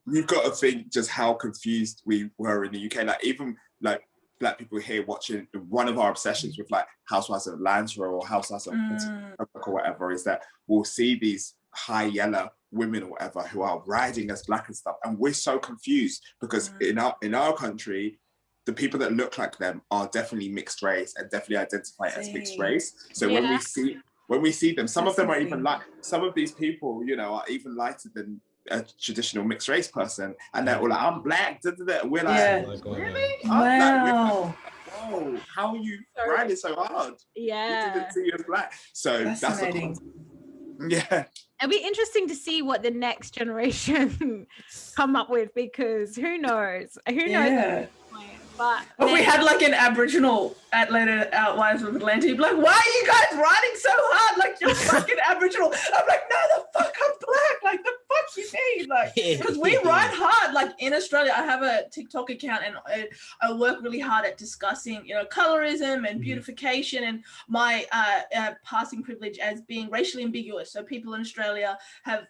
You've got to think just how confused we were in the UK. Like even like Black people here watching, one of our obsessions with like Housewives of Atlanta or Housewives of or whatever is that we'll see these high yellow women or whatever who are riding as Black and stuff, and we're so confused because in our country, the people that look like them are definitely mixed race and definitely identify as mixed race. So when we see them, some of them are even like, some of these people, you know, are even lighter than a traditional mixed race person, and they're all like, I'm Black, da, da, da. We're like, really? Wow. Whoa, how are you riding so hard? Yeah. We didn't see you as Black. So that's the It'll be interesting to see what the next generation come up with, because who knows? Who knows? But if we had like an Aboriginal Atlanta Outliers of Atlanta, you'd be like, why are you guys riding so hard? Like, you're fucking Aboriginal. I'm like, no, the fuck, I'm Black. Like, the fuck you mean? Like, because we ride hard. Like in Australia, I have a TikTok account and I work really hard at discussing, you know, colorism and beautification and my passing privilege as being racially ambiguous. So people in Australia have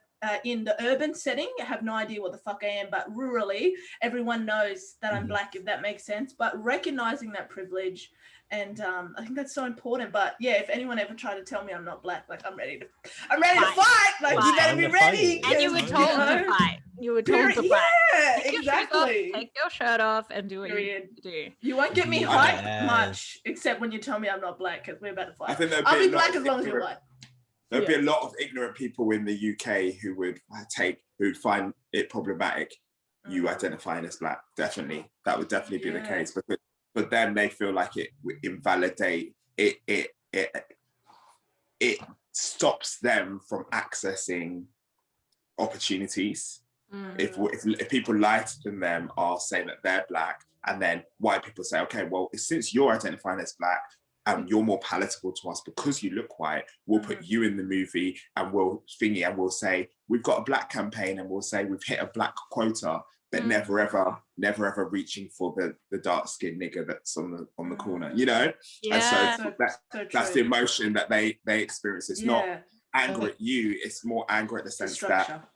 in the urban setting, I have no idea what the fuck I am, but rurally, everyone knows that I'm Black, if that makes sense. But recognizing that privilege, and I think that's so important. But yeah, if anyone ever tried to tell me I'm not Black, like I'm ready to fight. Like you better be ready. And you were told to fight. You were told to fight. Yeah, take exactly. Take your shirt off and do what you do. You won't get me hyped much, except when you tell me I'm not Black, because we're about to fight. I think I'll be Black as long as you're White. There'd be a lot of ignorant people in the UK who'd find it problematic you identifying as Black. Definitely, that would definitely be the case. But then they feel like it would invalidate it. It stops them from accessing opportunities. If people lighter than them are saying that they're Black, and then white people say, okay, well, since you're identifying as Black, you're more palatable to us because you look white, we'll put you in the movie and we'll say, we've got a Black campaign, and we'll say we've hit a Black quota, but never ever reaching for the dark skinned nigger that's on the corner, you know? Yeah. And so that's the emotion that they experience. It's not anger at you, it's more anger at the sense that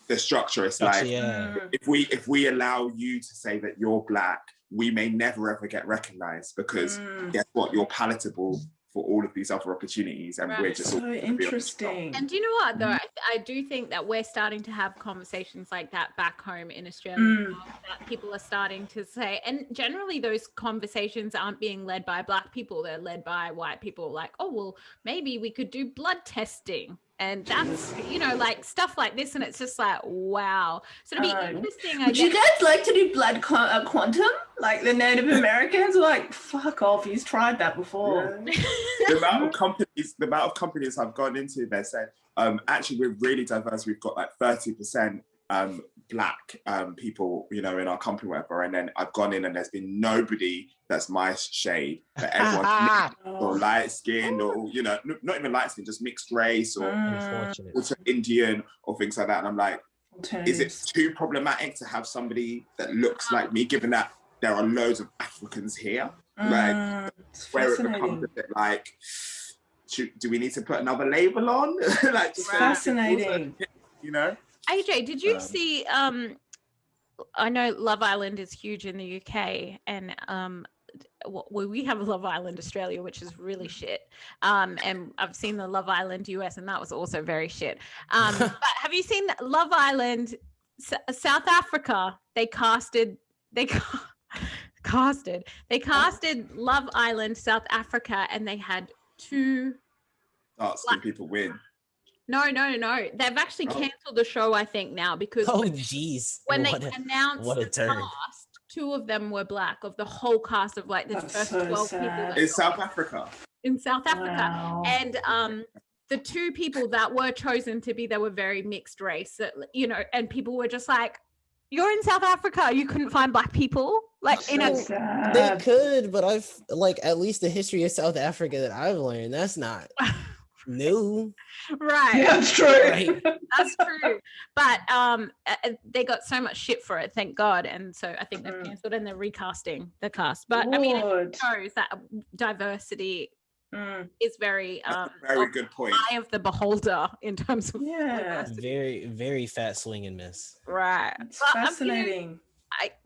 the structure is like, if we allow you to say that you're Black, we may never ever get recognized, because guess what? You're palatable for all of these other opportunities, and we're just so interesting. And do you know what though? I do think that we're starting to have conversations like that back home in Australia. That people are starting to say, and generally those conversations aren't being led by Black people; they're led by white people. Like, oh well, maybe we could do blood testing. And that's, you know, like stuff like this. And it's just like, wow. So it'll be interesting. Would you guys like to do blood quantum? Like the Native Americans were like, fuck off, he's tried that before. The amount of companies I've gone into, they said, actually, we're really diverse. We've got like 30% Black people, you know, in our company, whatever. And then I've gone in and there's been nobody that's my shade, but everyone's or light skinned, or, you know, not even light skinned, just mixed race, or also Indian or things like that. And I'm like, is it too problematic to have somebody that looks like me, given that there are loads of Africans here? Like, where it becomes a bit like, do we need to put another label on? Like, fascinating. You know? AJ, did you see, I know Love Island is huge in the UK, and well, we have Love Island Australia, which is really shit. And I've seen the Love Island US, and that was also very shit. But have you seen Love Island South Africa? They casted Love Island South Africa, and they had two dark-skinned people win. No. They've actually cancelled the show, I think, now, because when they announced the cast, two of them were Black, of the whole cast of like the first 12 people. In South Africa. In South Africa. And the two people that were chosen to be, they were very mixed race, you know, and people were just like, You're in South Africa. You couldn't find Black people like in a. So They sad. could, but I've like at least the history of South Africa that I've learned, that's not new. Right. Yeah, that's true. Right. That's true. But they got so much shit for it, thank God. And so I think they've cancelled and they're recasting the cast. But I mean, it Good. shows that diversity is very Very good point. eye of the beholder in terms of Yeah. diversity. Very, very fat swinging miss. Right. It's But, fascinating.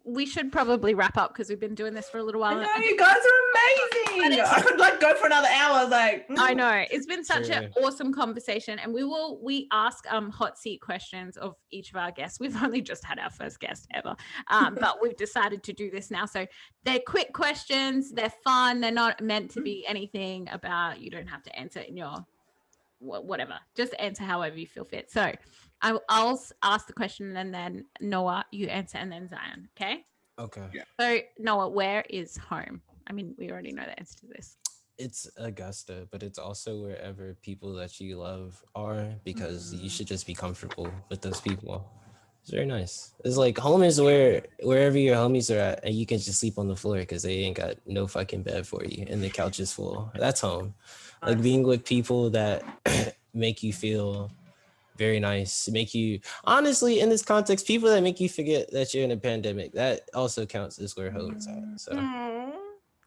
we should probably wrap up because we've been doing this for a little while. I know, you guys are amazing. I could like go for another hour. Like, I know it's been such Sure. an awesome conversation, and we ask hot seat questions of each of our guests. We've only just had our first guest ever, but we've decided to do this now. So they're quick questions, they're fun, they're not meant to be anything about. You don't have to answer in your whatever. Just answer however you feel fit. So I'll ask the question, and then Noah, you answer, and then Xion. Okay. Okay. Yeah. So Noah, where is home? I mean, we already know the answer to this. It's Augusta, but it's also wherever people that you love are, because you should just be comfortable with those people. It's very nice. It's like home is wherever your homies are at, and you can just sleep on the floor because they ain't got no fucking bed for you, and the couch is full. That's home. Like being with people that make you feel very nice, make you honestly in this context, people that make you forget that you're in a pandemic, that also counts as where home is at. So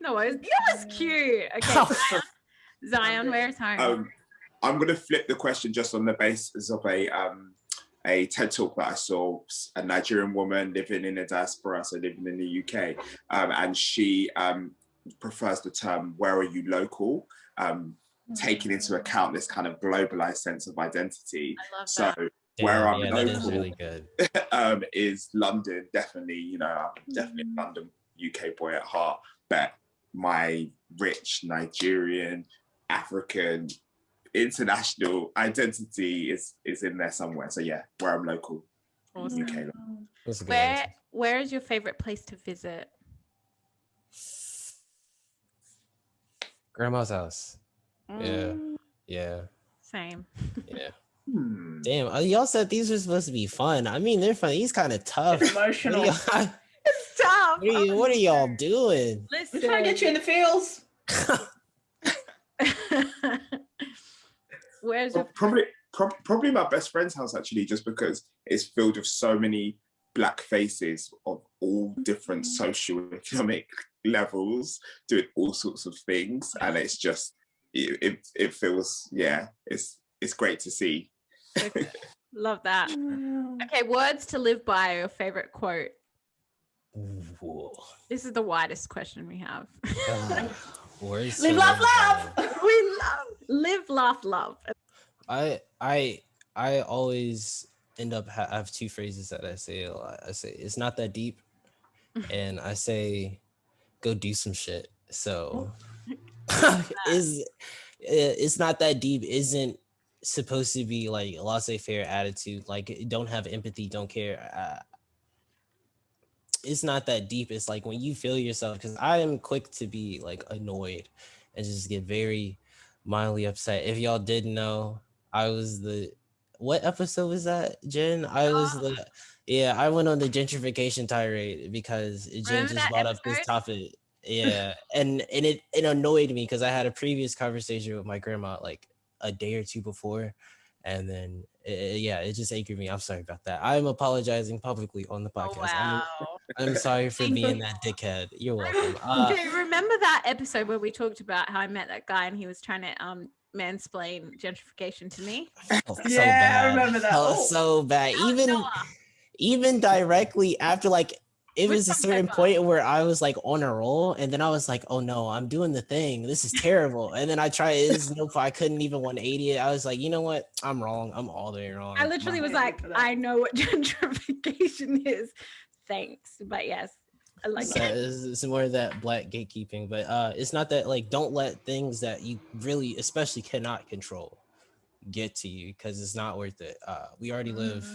Noah, that was cute. Okay, Xion, where's home? I'm going to flip the question just on the basis of a TED talk that I saw, a Nigerian woman living in the diaspora, so living in the UK, and she prefers the term "where are you local," taking into account this kind of globalized sense of identity. I love So that. where I'm that is local really good. is London. Definitely, you know, I'm definitely a London, UK boy at heart, but my rich Nigerian, African, international identity is in there somewhere. So yeah, where I'm local, Awesome. UK. That's a good answer. Where is your favorite place to visit? Grandma's house. Yeah. Same. Yeah. Damn, y'all said these were supposed to be fun. I mean, they're fun. These kind of tough. It's emotional. It's tough. What are y'all doing? We're trying to get you in the fields. Where's your Probably my best friend's house, actually, just because it's filled with so many Black faces of all different socio-economic levels doing all sorts of things, and it's just it feels, yeah, it's great to see. Love that. Okay, words to live by, your favorite quote. Ooh. This is the widest question we have. Words Live, to laugh, live by. laugh. We live, laugh, love. I always end up I have two phrases that I say a lot. I say it's not that deep, and I say go do some shit. So it's not that deep isn't supposed to be like a laissez-faire attitude, like don't have empathy, don't care. It's not that deep. It's like when you feel yourself, because I am quick to be like annoyed and just get very mildly upset. If y'all didn't know, I was what episode was that, Jen? I went on the gentrification tirade because Jen Remember just that brought up this episode? topic. Yeah, and it annoyed me because I had a previous conversation with my grandma like a day or two before, and then it just angered me. I'm sorry about that. I'm apologizing publicly on the podcast. Wow. I'm sorry for Thank being you. that dickhead. You're welcome. Okay, remember that episode where we talked about how I met that guy and he was trying to mansplain gentrification to me? Felt Yeah, I remember that. Felt Oh. so bad. Noah. Even directly after, like, it Which was a one certain so far? point where I was like on a roll, and then I was like, oh no, I'm doing the thing. This is terrible. And then I I couldn't even 180 it. I was like, you know what? I'm wrong. I'm all the way wrong. I literally was like, I know what gentrification is. Thanks. But yes, I like So that. it's more of that Black gatekeeping, but it's not that, like, don't let things that you really especially cannot control get to you, because it's not worth it. We already live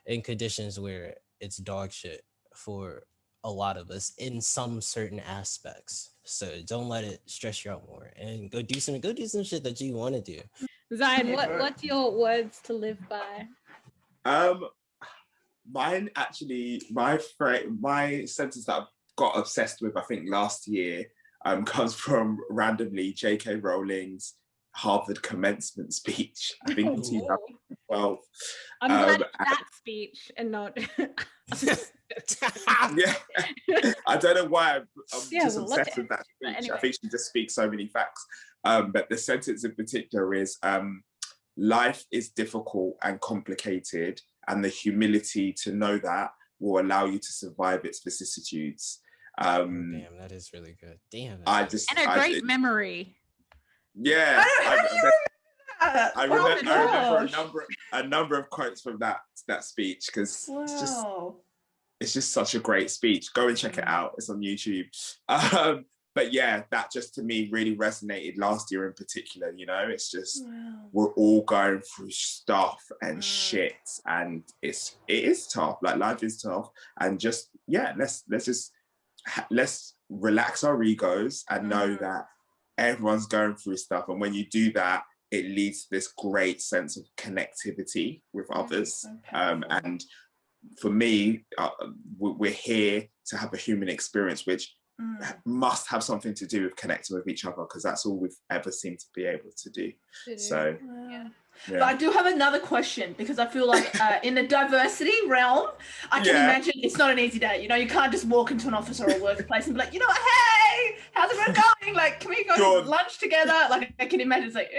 in conditions where it's dog shit for a lot of us in some certain aspects, so don't let it stress you out more, and go do some shit that you want to do. Xion, what's your words to live by? Mine actually, my sentence that I got obsessed with, I think last year, comes from randomly J.K. Rowling's Harvard commencement speech. I think in 2012. I'm glad Um, it's that speech and not. Yeah, I don't know why I'm Yeah, just well, look obsessed at with that it. speech. Anyway. I think she just speaks so many facts. But the sentence in particular is, life is difficult and complicated, and the humility to know that will allow you to survive its vicissitudes. Damn, that is really good. Damn. I just, And a great memory. yeah. I Oh my remember gosh. a number of quotes from that speech, because Wow. it's just such a great speech. Go and check it out. It's on YouTube. But yeah, that just to me really resonated last year in particular. You know, it's just we're all going through stuff and shit, and it is tough. Like life is tough, and just let's relax our egos and know that everyone's going through stuff, and when you do that, it leads to this great sense of connectivity with others. And for me, we're here to have a human experience, which must have something to do with connecting with each other, because that's all we've ever seemed to be able to do. So, But I do have another question, because I feel like in the diversity realm, I can imagine it's not an easy day. You know, you can't just walk into an office or a workplace and be like, you know what, hey, how's it going? Like, can we go to lunch together? Like, I can imagine it's like,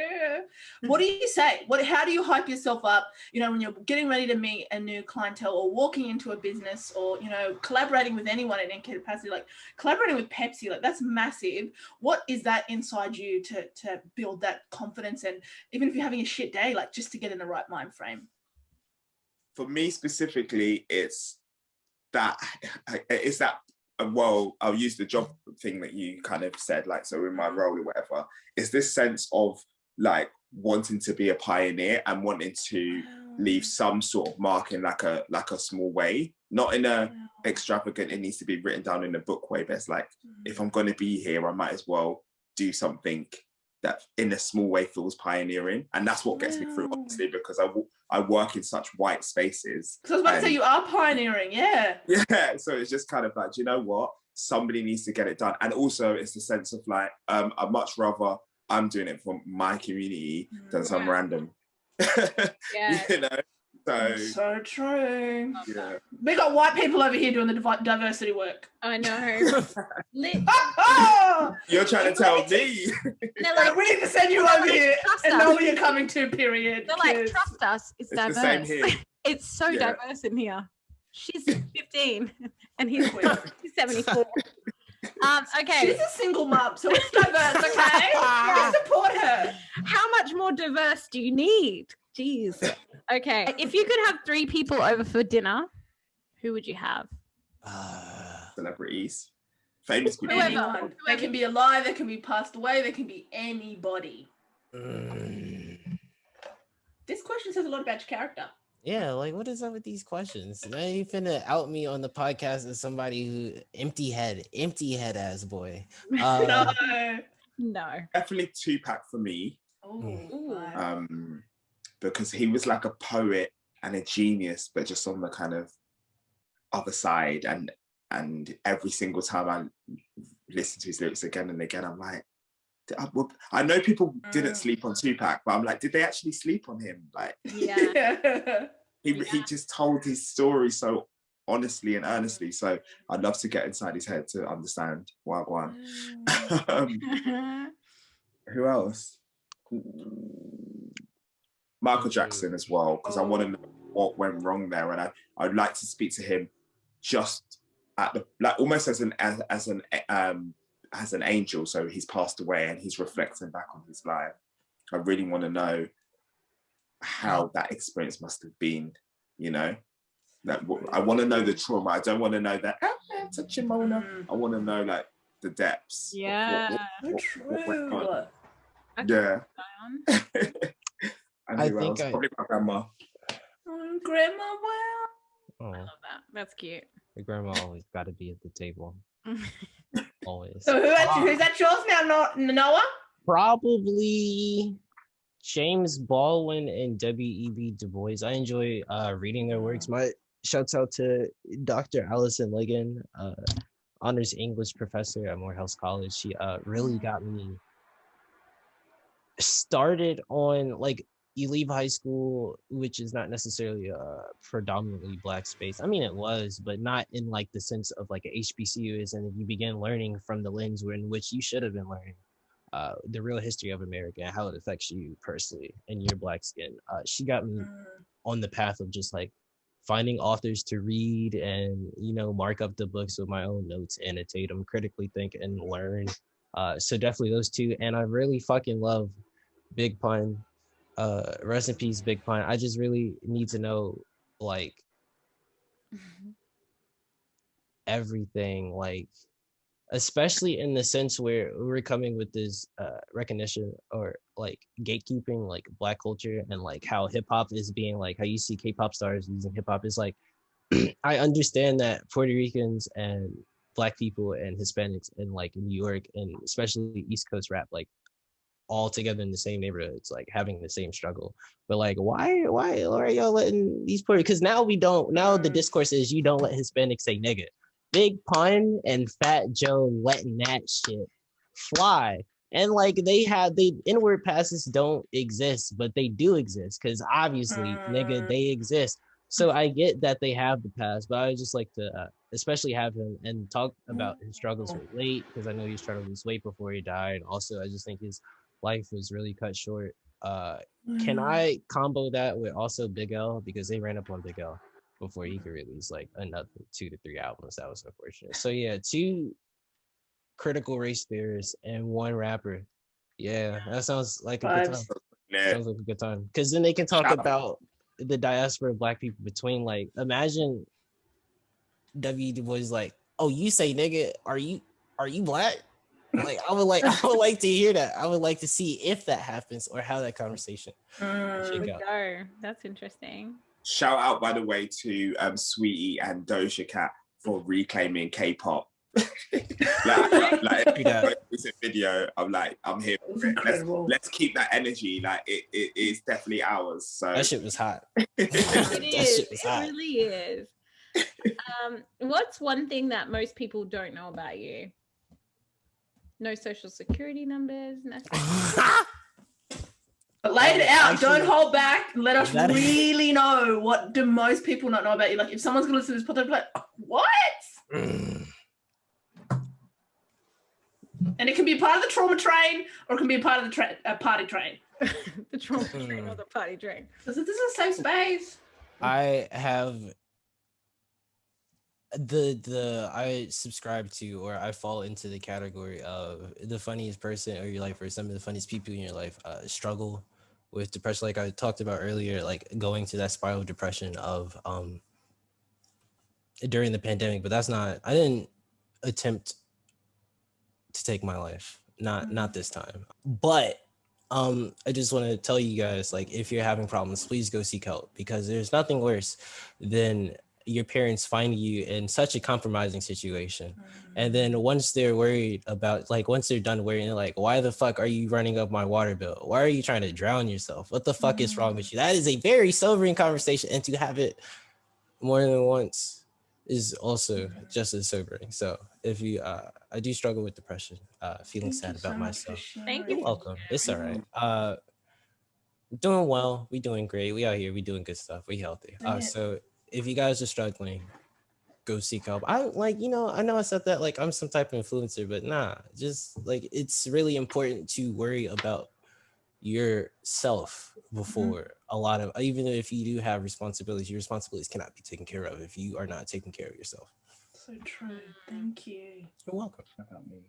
what do you say? How do you hype yourself up? You know, when you're getting ready to meet a new clientele, or walking into a business, or, you know, collaborating with anyone in any capacity, like collaborating with Pepsi, like that's massive. What is that inside you to build that confidence? And even if you're having a shit day, like just to get in the right mind frame? For me specifically, it's that well, I'll use the job thing that you kind of said, like, so in my role or whatever, it's this sense of like wanting to be a pioneer and wanting to leave some sort of mark in like a small way, not in a extravagant, it needs to be written down in a book way, but it's like, if I'm going to be here, I might as well do something that in a small way feels pioneering. And that's what gets me through, honestly, because I work in such white spaces. Because I was about to say, you are pioneering, yeah, so it's just kind of like, you know what, somebody needs to get it done. And also it's the sense of like, I'd much rather I'm doing it for my community than some random you know, so true. Yeah, We got white people over here doing the diversity work. I know. You're trying to tell me. They're like, we need to send you over here and know where you're coming to, period. They're like, trust us, it's diverse. The same here. It's so diverse in here. She's 15 and he's 74. Okay. She's a single mum, so it's diverse, okay? We support her. How much more diverse do you need? Jeez. Okay. If you could have 3 people over for dinner, who would you have? Celebrities. Famous people. Anyone. They can be alive, they can be passed away, they can be anybody. This question says a lot about your character. Yeah, like what is up with these questions? Now you finna out me on the podcast as somebody who empty head ass boy. No. Definitely Tupac for me. Because he was like a poet and a genius, but just on the kind of other side. And every single time I listen to his lyrics again and again, I'm like, I know people didn't sleep on Tupac, but I'm like, did they actually sleep on him? Like, he just told his story so honestly and earnestly. So I'd love to get inside his head to understand Wagwan. Who else? Michael Jackson as well, because I want to know what went wrong there, and I'd like to speak to him just at the like almost as an angel. So he's passed away and he's reflecting back on his life. I really want to know how that experience must have been. You know, that I want to know the trauma. I don't want to know that touching Mona. I want to know like the depths. Yeah, what went on. Yeah. I think probably my grandma. Grandma, wow. I love that. That's cute. Your grandma always got to be at the table. Always. So who's that yours now, Noah? Probably James Baldwin and W.E.B. Du Bois. I enjoy reading their works. shouts out to Dr. Allison Ligon, honors English professor at Morehouse College. She really got me started on, like, you leave high school, which is not necessarily a predominantly Black space. I mean, it was, but not in like the sense of like a HBCU is, and you begin learning from the lens in which you should have been learning the real history of America and how it affects you personally and your Black skin. She got me on the path of just like finding authors to read and, you know, mark up the books with my own notes, annotate them, critically think and learn. So definitely those two. And I really fucking love Big Pun. Rest in peace, Big Pun. I just really need to know, like, everything, like, especially in the sense where we're coming with this recognition or like gatekeeping, like Black culture, and like how hip hop is being, like how you see K-pop stars using hip hop is like, I understand that Puerto Ricans and Black people and Hispanics in like New York and especially East Coast rap, like all together in the same neighborhoods, like having the same struggle. But like, why are y'all letting these Puerto? Because now we don't. Now the discourse is you don't let Hispanics say nigga. Big Pun and Fat Joe letting that shit fly. And like they inward passes don't exist, but they do exist because obviously, nigga, they exist. So I get that they have the pass, but I would just like to especially have him and talk about his struggles late, because I know he was trying to lose weight before he died. Also, I just think his life was really cut short. Can I combo that with also Big L, because they ran up on Big L before he could release like another 2 to 3 albums? That was unfortunate. So yeah, 2 critical race theorists and 1 rapper. Yeah, that sounds like a good time. Sounds like a good time, because then they can talk about the diaspora of Black people between, like, imagine W Du Bois like, oh, you say nigga, are you Black? Like, I would like to hear that. I would like to see if that happens or how that conversation should go. That's interesting. Shout out, by the way, to Sweetie and Doja Cat for reclaiming K-pop. like it's a video. I'm here for it. Let's keep that energy. Like it is definitely ours. So that shit was hot. It is. It really is. What's one thing that most people don't know about you? No social security numbers, nothing. Lay it out. Don't hold back. Let us really know, what do most people not know about you? Like, if someone's going to listen to this podcast, like, what? And it can be part of the trauma train, or it can be a part of the party train. The trauma train or the party train. This is a safe space. I have I subscribe to, or I fall into the category of the funniest person in your life, or some of the funniest people in your life struggle with depression, like I talked about earlier, like going to that spiral of depression of during the pandemic. But that's not, I didn't attempt to take my life, not this time. But I just want to tell you guys, like, if you're having problems, please go seek help, because there's nothing worse than your parents find you in such a compromising situation. And then once they're worried about, like, once they're done worrying, they're like, why the fuck are you running up my water bill? Why are you trying to drown yourself? What the fuck is wrong with you? That is a very sobering conversation, and to have it more than once is also just as sobering. So if you I do struggle with depression, feeling sad about myself. Thank You're you. welcome. It's all right. Doing well. We doing great. We out here. We doing good stuff. We healthy. So if you guys are struggling, go seek help. I know I said that like I'm some type of influencer, but nah, just like, it's really important to worry about yourself before a lot of, even if you do have responsibilities, your responsibilities cannot be taken care of if you are not taking care of yourself. So true. Thank you. You're welcome. About me.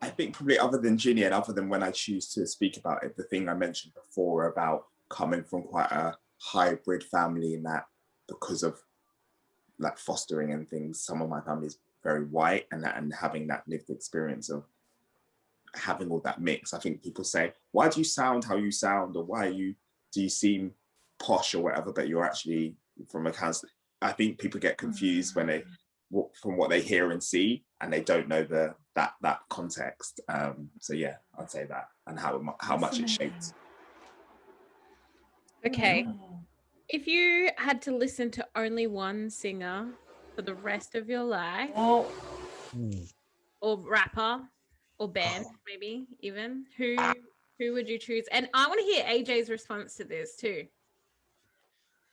I think probably, other than Ginny and other than when I choose to speak about it, the thing I mentioned before about coming from quite a hybrid family, in that because of like fostering and things, some of my family is very white, and having that lived experience of having all that mix. I think people say, why do you sound how you sound, or do you seem posh or whatever, but you're actually from a cancer. I think people get confused when they, from what they hear and see, and they don't know that context. So yeah, I'd say that, and how much it shaped Okay. Oh. If you had to listen to only one singer for the rest of your life, Oh, or rapper, or band, maybe even, who would you choose? And I want to hear AJ's response to this too.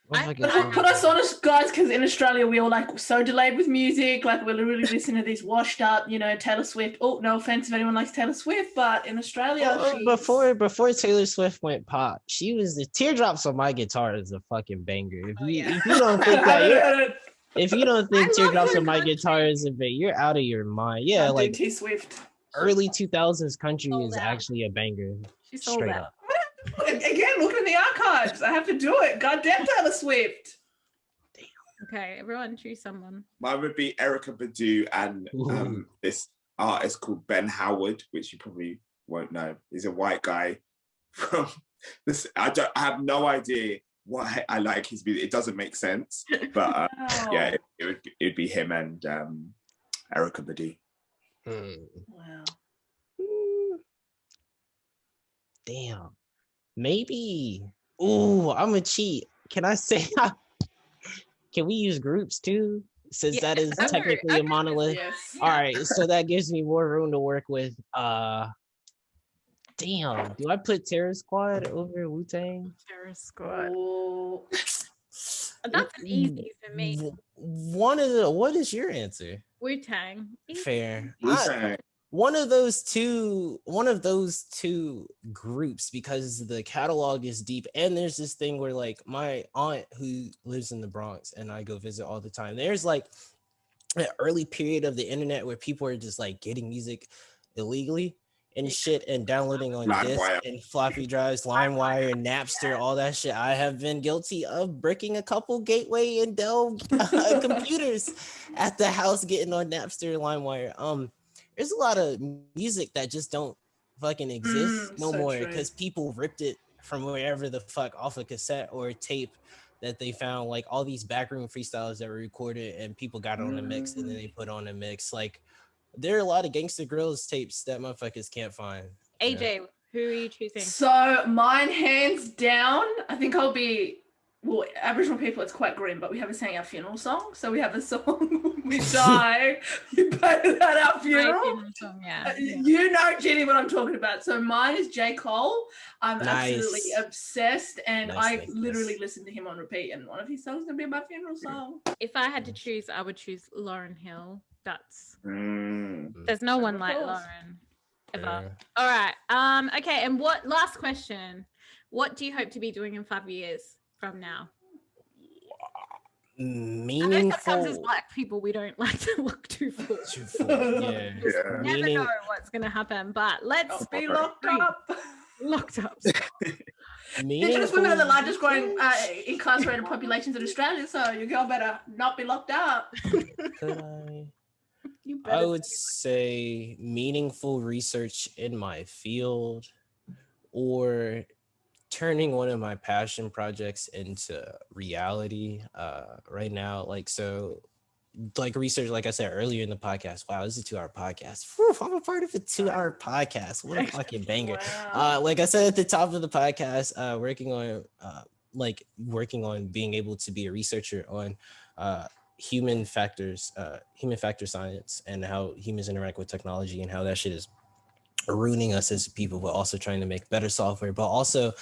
put us on us, guys, because in Australia we all like so delayed with music. Like we're literally listening to these washed up, Taylor Swift. Oh, no offense if anyone likes Taylor Swift, but in Australia, she's... before Taylor Swift went pop, she was the Teardrops on My Guitar is a fucking banger. If you don't think that, if you don't think Teardrops on My Guitar is a banger, you're out of your mind. Yeah, like T Swift. early 2000s country Sold is out. actually a banger. She sold Straight out. up. Again, looking in the archives. I have to do it. Goddamn Taylor Swift. Okay, everyone choose someone. Mine would be Erica Badu and this artist called Ben Howard, which you probably won't know. He's a white guy from this. I have no idea why I like his music. It doesn't make sense, but yeah, it'd be him and Erica Badu. Wow. Damn. Maybe. Ooh, I'm a cheat. Can I say? Can we use groups too? Since that is technically a monolith. Yes. All right, so that gives me more room to work with. Damn, do I put Terror Squad over Wu-Tang? Terror Squad. Oh. That's easy for me. What is your answer? Wu-Tang. Fair. Wu-Tang. One of those two groups, because the catalog is deep, and there's this thing where like my aunt who lives in the Bronx and I go visit all the time, there's like an early period of the internet where people are just like getting music illegally and shit and downloading on disc and floppy drives, LimeWire, Napster, all that shit. I have been guilty of bricking a couple Gateway and Dell computers at the house, getting on Napster and LimeWire. There's a lot of music that just don't fucking exist no more because people ripped it from wherever the fuck off a cassette or a tape that they found, like all these backroom freestyles that were recorded and people got on a mix and then they put on a mix. Like there are a lot of Gangsta Grills tapes that motherfuckers can't find. AJ, who are you choosing? So mine, hands down, I think I'll be... Well, Aboriginal people, it's quite grim, but we have a saying our funeral song. So we have a song, we die, you play it at our funeral. Song, You know, Ginny, what I'm talking about. So mine is J. Cole. I'm absolutely obsessed, and I literally listen to him on repeat, and one of his songs is going to be my funeral song. If I had to choose, I would choose Lauryn Hill. There's no one like Lauren ever. All right. Okay, and last question. What do you hope to be doing in 5 years from now? Meaningful. I know sometimes as Black people we don't like to look too full. Yeah. Never know what's gonna happen, but let's be locked up. Locked up. Indigenous women are the largest growing incarcerated populations in Australia, so your girl better not be locked up. I would say meaningful research in my field, or turning one of my passion projects into reality right now. Like research, like I said earlier in the podcast. Wow, this is a 2-hour podcast. Whew, I'm a part of a 2-hour podcast. What a fucking banger. Wow. Like I said at the top of the podcast, working on being able to be a researcher on human factor science and how humans interact with technology and how that shit is ruining us as people, but also trying to make better software. But also,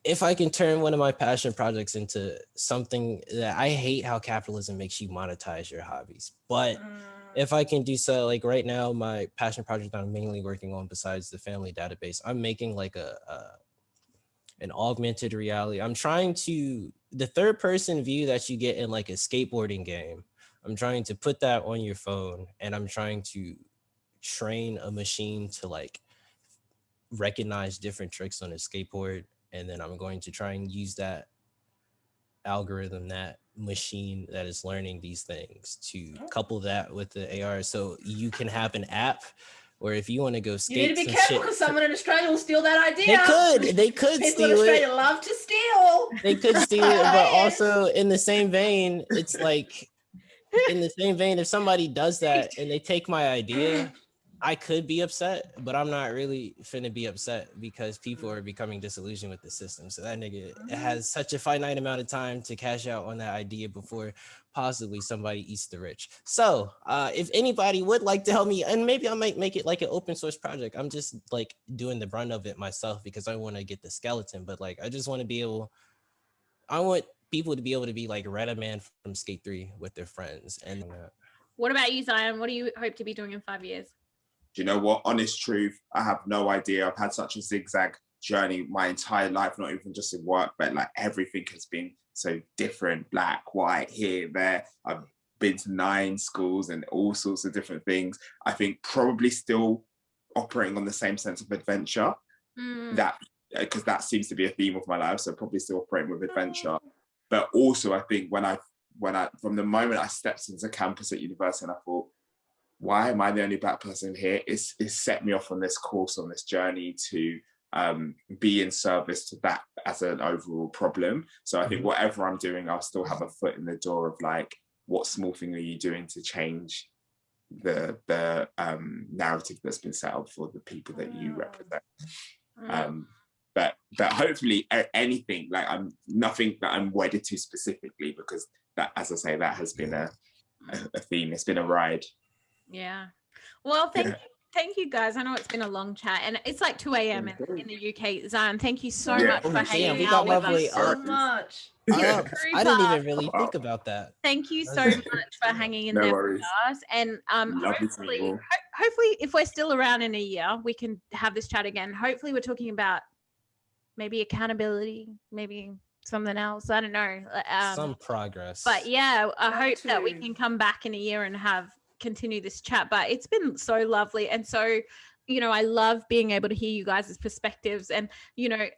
if I can turn one of my passion projects into something that I hate, how capitalism makes you monetize your hobbies, but if I can do so, like right now, my passion project that I'm mainly working on, besides the family database, I'm making like an augmented reality. I'm trying to, the third person view that you get in like a skateboarding game, I'm trying to put that on your phone, and I'm trying to train a machine to like recognize different tricks on a skateboard. And then I'm going to try and use that algorithm, that machine that is learning these things, to couple that with the AR. So you can have an app where if you want to go skate, you need to be careful because someone in Australia will steal that idea. They could People steal in Australia it. love to steal. They could steal it, but also in the same vein, it's like, in the same vein, if somebody does that and they take my idea, I could be upset, but I'm not really finna be upset because people are becoming disillusioned with the system. So that nigga has such a finite amount of time to cash out on that idea before possibly somebody eats the rich. So if anybody would like to help me, and maybe I might make it like an open source project. I'm just like doing the brunt of it myself because I want to get the skeleton, but like I just want to be able, I want people to be able to be like Retta Man from Skate 3 with their friends. And What about you, Xion? What do you hope to be doing in 5 years? Do you know what? Honest truth, I have no idea. I've had such a zigzag journey my entire life, not even just in work, but like everything has been so different, black, white, here, there. I've been to 9 schools and all sorts of different things. I think probably still operating on the same sense of adventure, that because that seems to be a theme of my life. So probably still operating with adventure. But also I think when I from the moment I stepped into campus at university and I thought, why am I the only black person here? It's set me off on this course, on this journey to be in service to that as an overall problem. So I think whatever I'm doing, I'll still have a foot in the door of like, what small thing are you doing to change the narrative that's been set up for the people that you represent? But hopefully anything, like I'm nothing that I'm wedded to specifically, because that, as I say, that has been a theme. It's been a ride. Yeah. Well, thank you guys. I know it's been a long chat and it's like 2 a.m. in the UK. Xion, thank you so much for hanging out with us. So much. I didn't even really think about that. Thank you so much for hanging in there with us. And hopefully if we're still around in a year, we can have this chat again. Hopefully we're talking about maybe accountability, maybe something else. I don't know. Some progress. But yeah, I hope that we can come back in a year and continue this chat. But it's been so lovely. And so, you know, I love being able to hear you guys' perspectives. And, you know,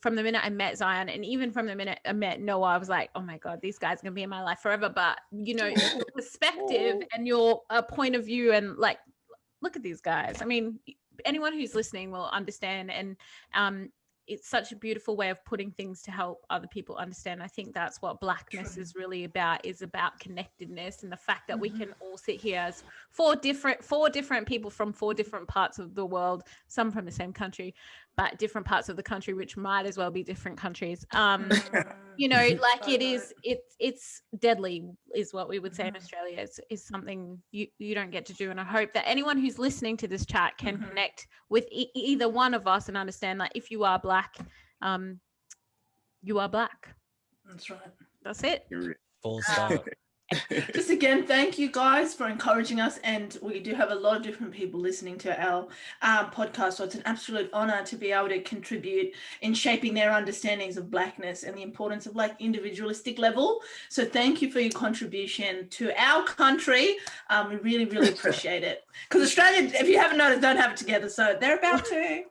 from the minute I met Xion and even from the minute I met Noah, I was like, oh my God, these guys are going to be in my life forever. But, you know, your perspective and your point of view and like, look at these guys. I mean, anyone who's listening will understand. And it's such a beautiful way of putting things to help other people understand. I think that's what Blackness is really about, is about connectedness and the fact that we can all sit here as four different people from 4 different parts of the world, some from the same country, but different parts of the country, which might as well be different countries. You know, like it's deadly is what we would say in Australia. It's something you don't get to do. And I hope that anyone who's listening to this chat can connect with either one of us and understand that if you are black, you are black. That's right. That's it. Full stop. Just again, thank you guys for encouraging us, and we do have a lot of different people listening to our podcast, so it's an absolute honor to be able to contribute in shaping their understandings of blackness and the importance of like individualistic level. So thank you for your contribution to our country. We really, really appreciate it, because Australia, if you haven't noticed, don't have it together, so they're about to.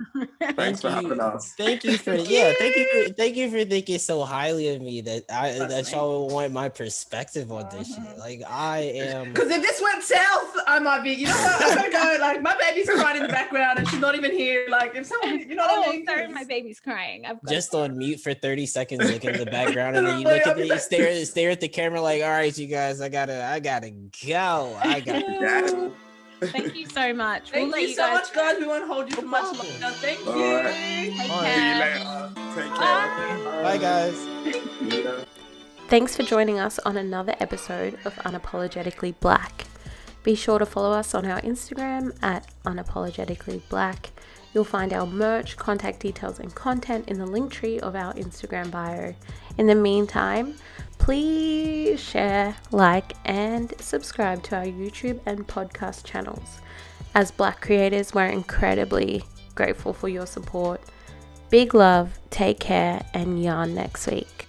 Thanks for having us. Thank you for thank you for thinking so highly of me that y'all want my perspective on this shit. Like I am, because if this went south, I might be, you know what, I'm gonna go, like my baby's crying in the background and she's not even here, like if someone, you know what I mean? Sorry, my baby's crying. Just on mute for 30 seconds looking at the background, and then you look at the stare at the camera like, all right, you guys, I gotta go. Thank you so much. Thank you so much, guys. We won't hold you for much longer. Thank you. Take care. Take care. Bye guys. Thanks for joining us on another episode of Unapologetically Blak. Be sure to follow us on our Instagram at Unapologetically Blak. You'll find our merch, contact details, and content in the link tree of our Instagram bio. In the meantime, please share, like, and subscribe to our YouTube and podcast channels. As Black creators, we're incredibly grateful for your support. Big love, take care, and yarn next week.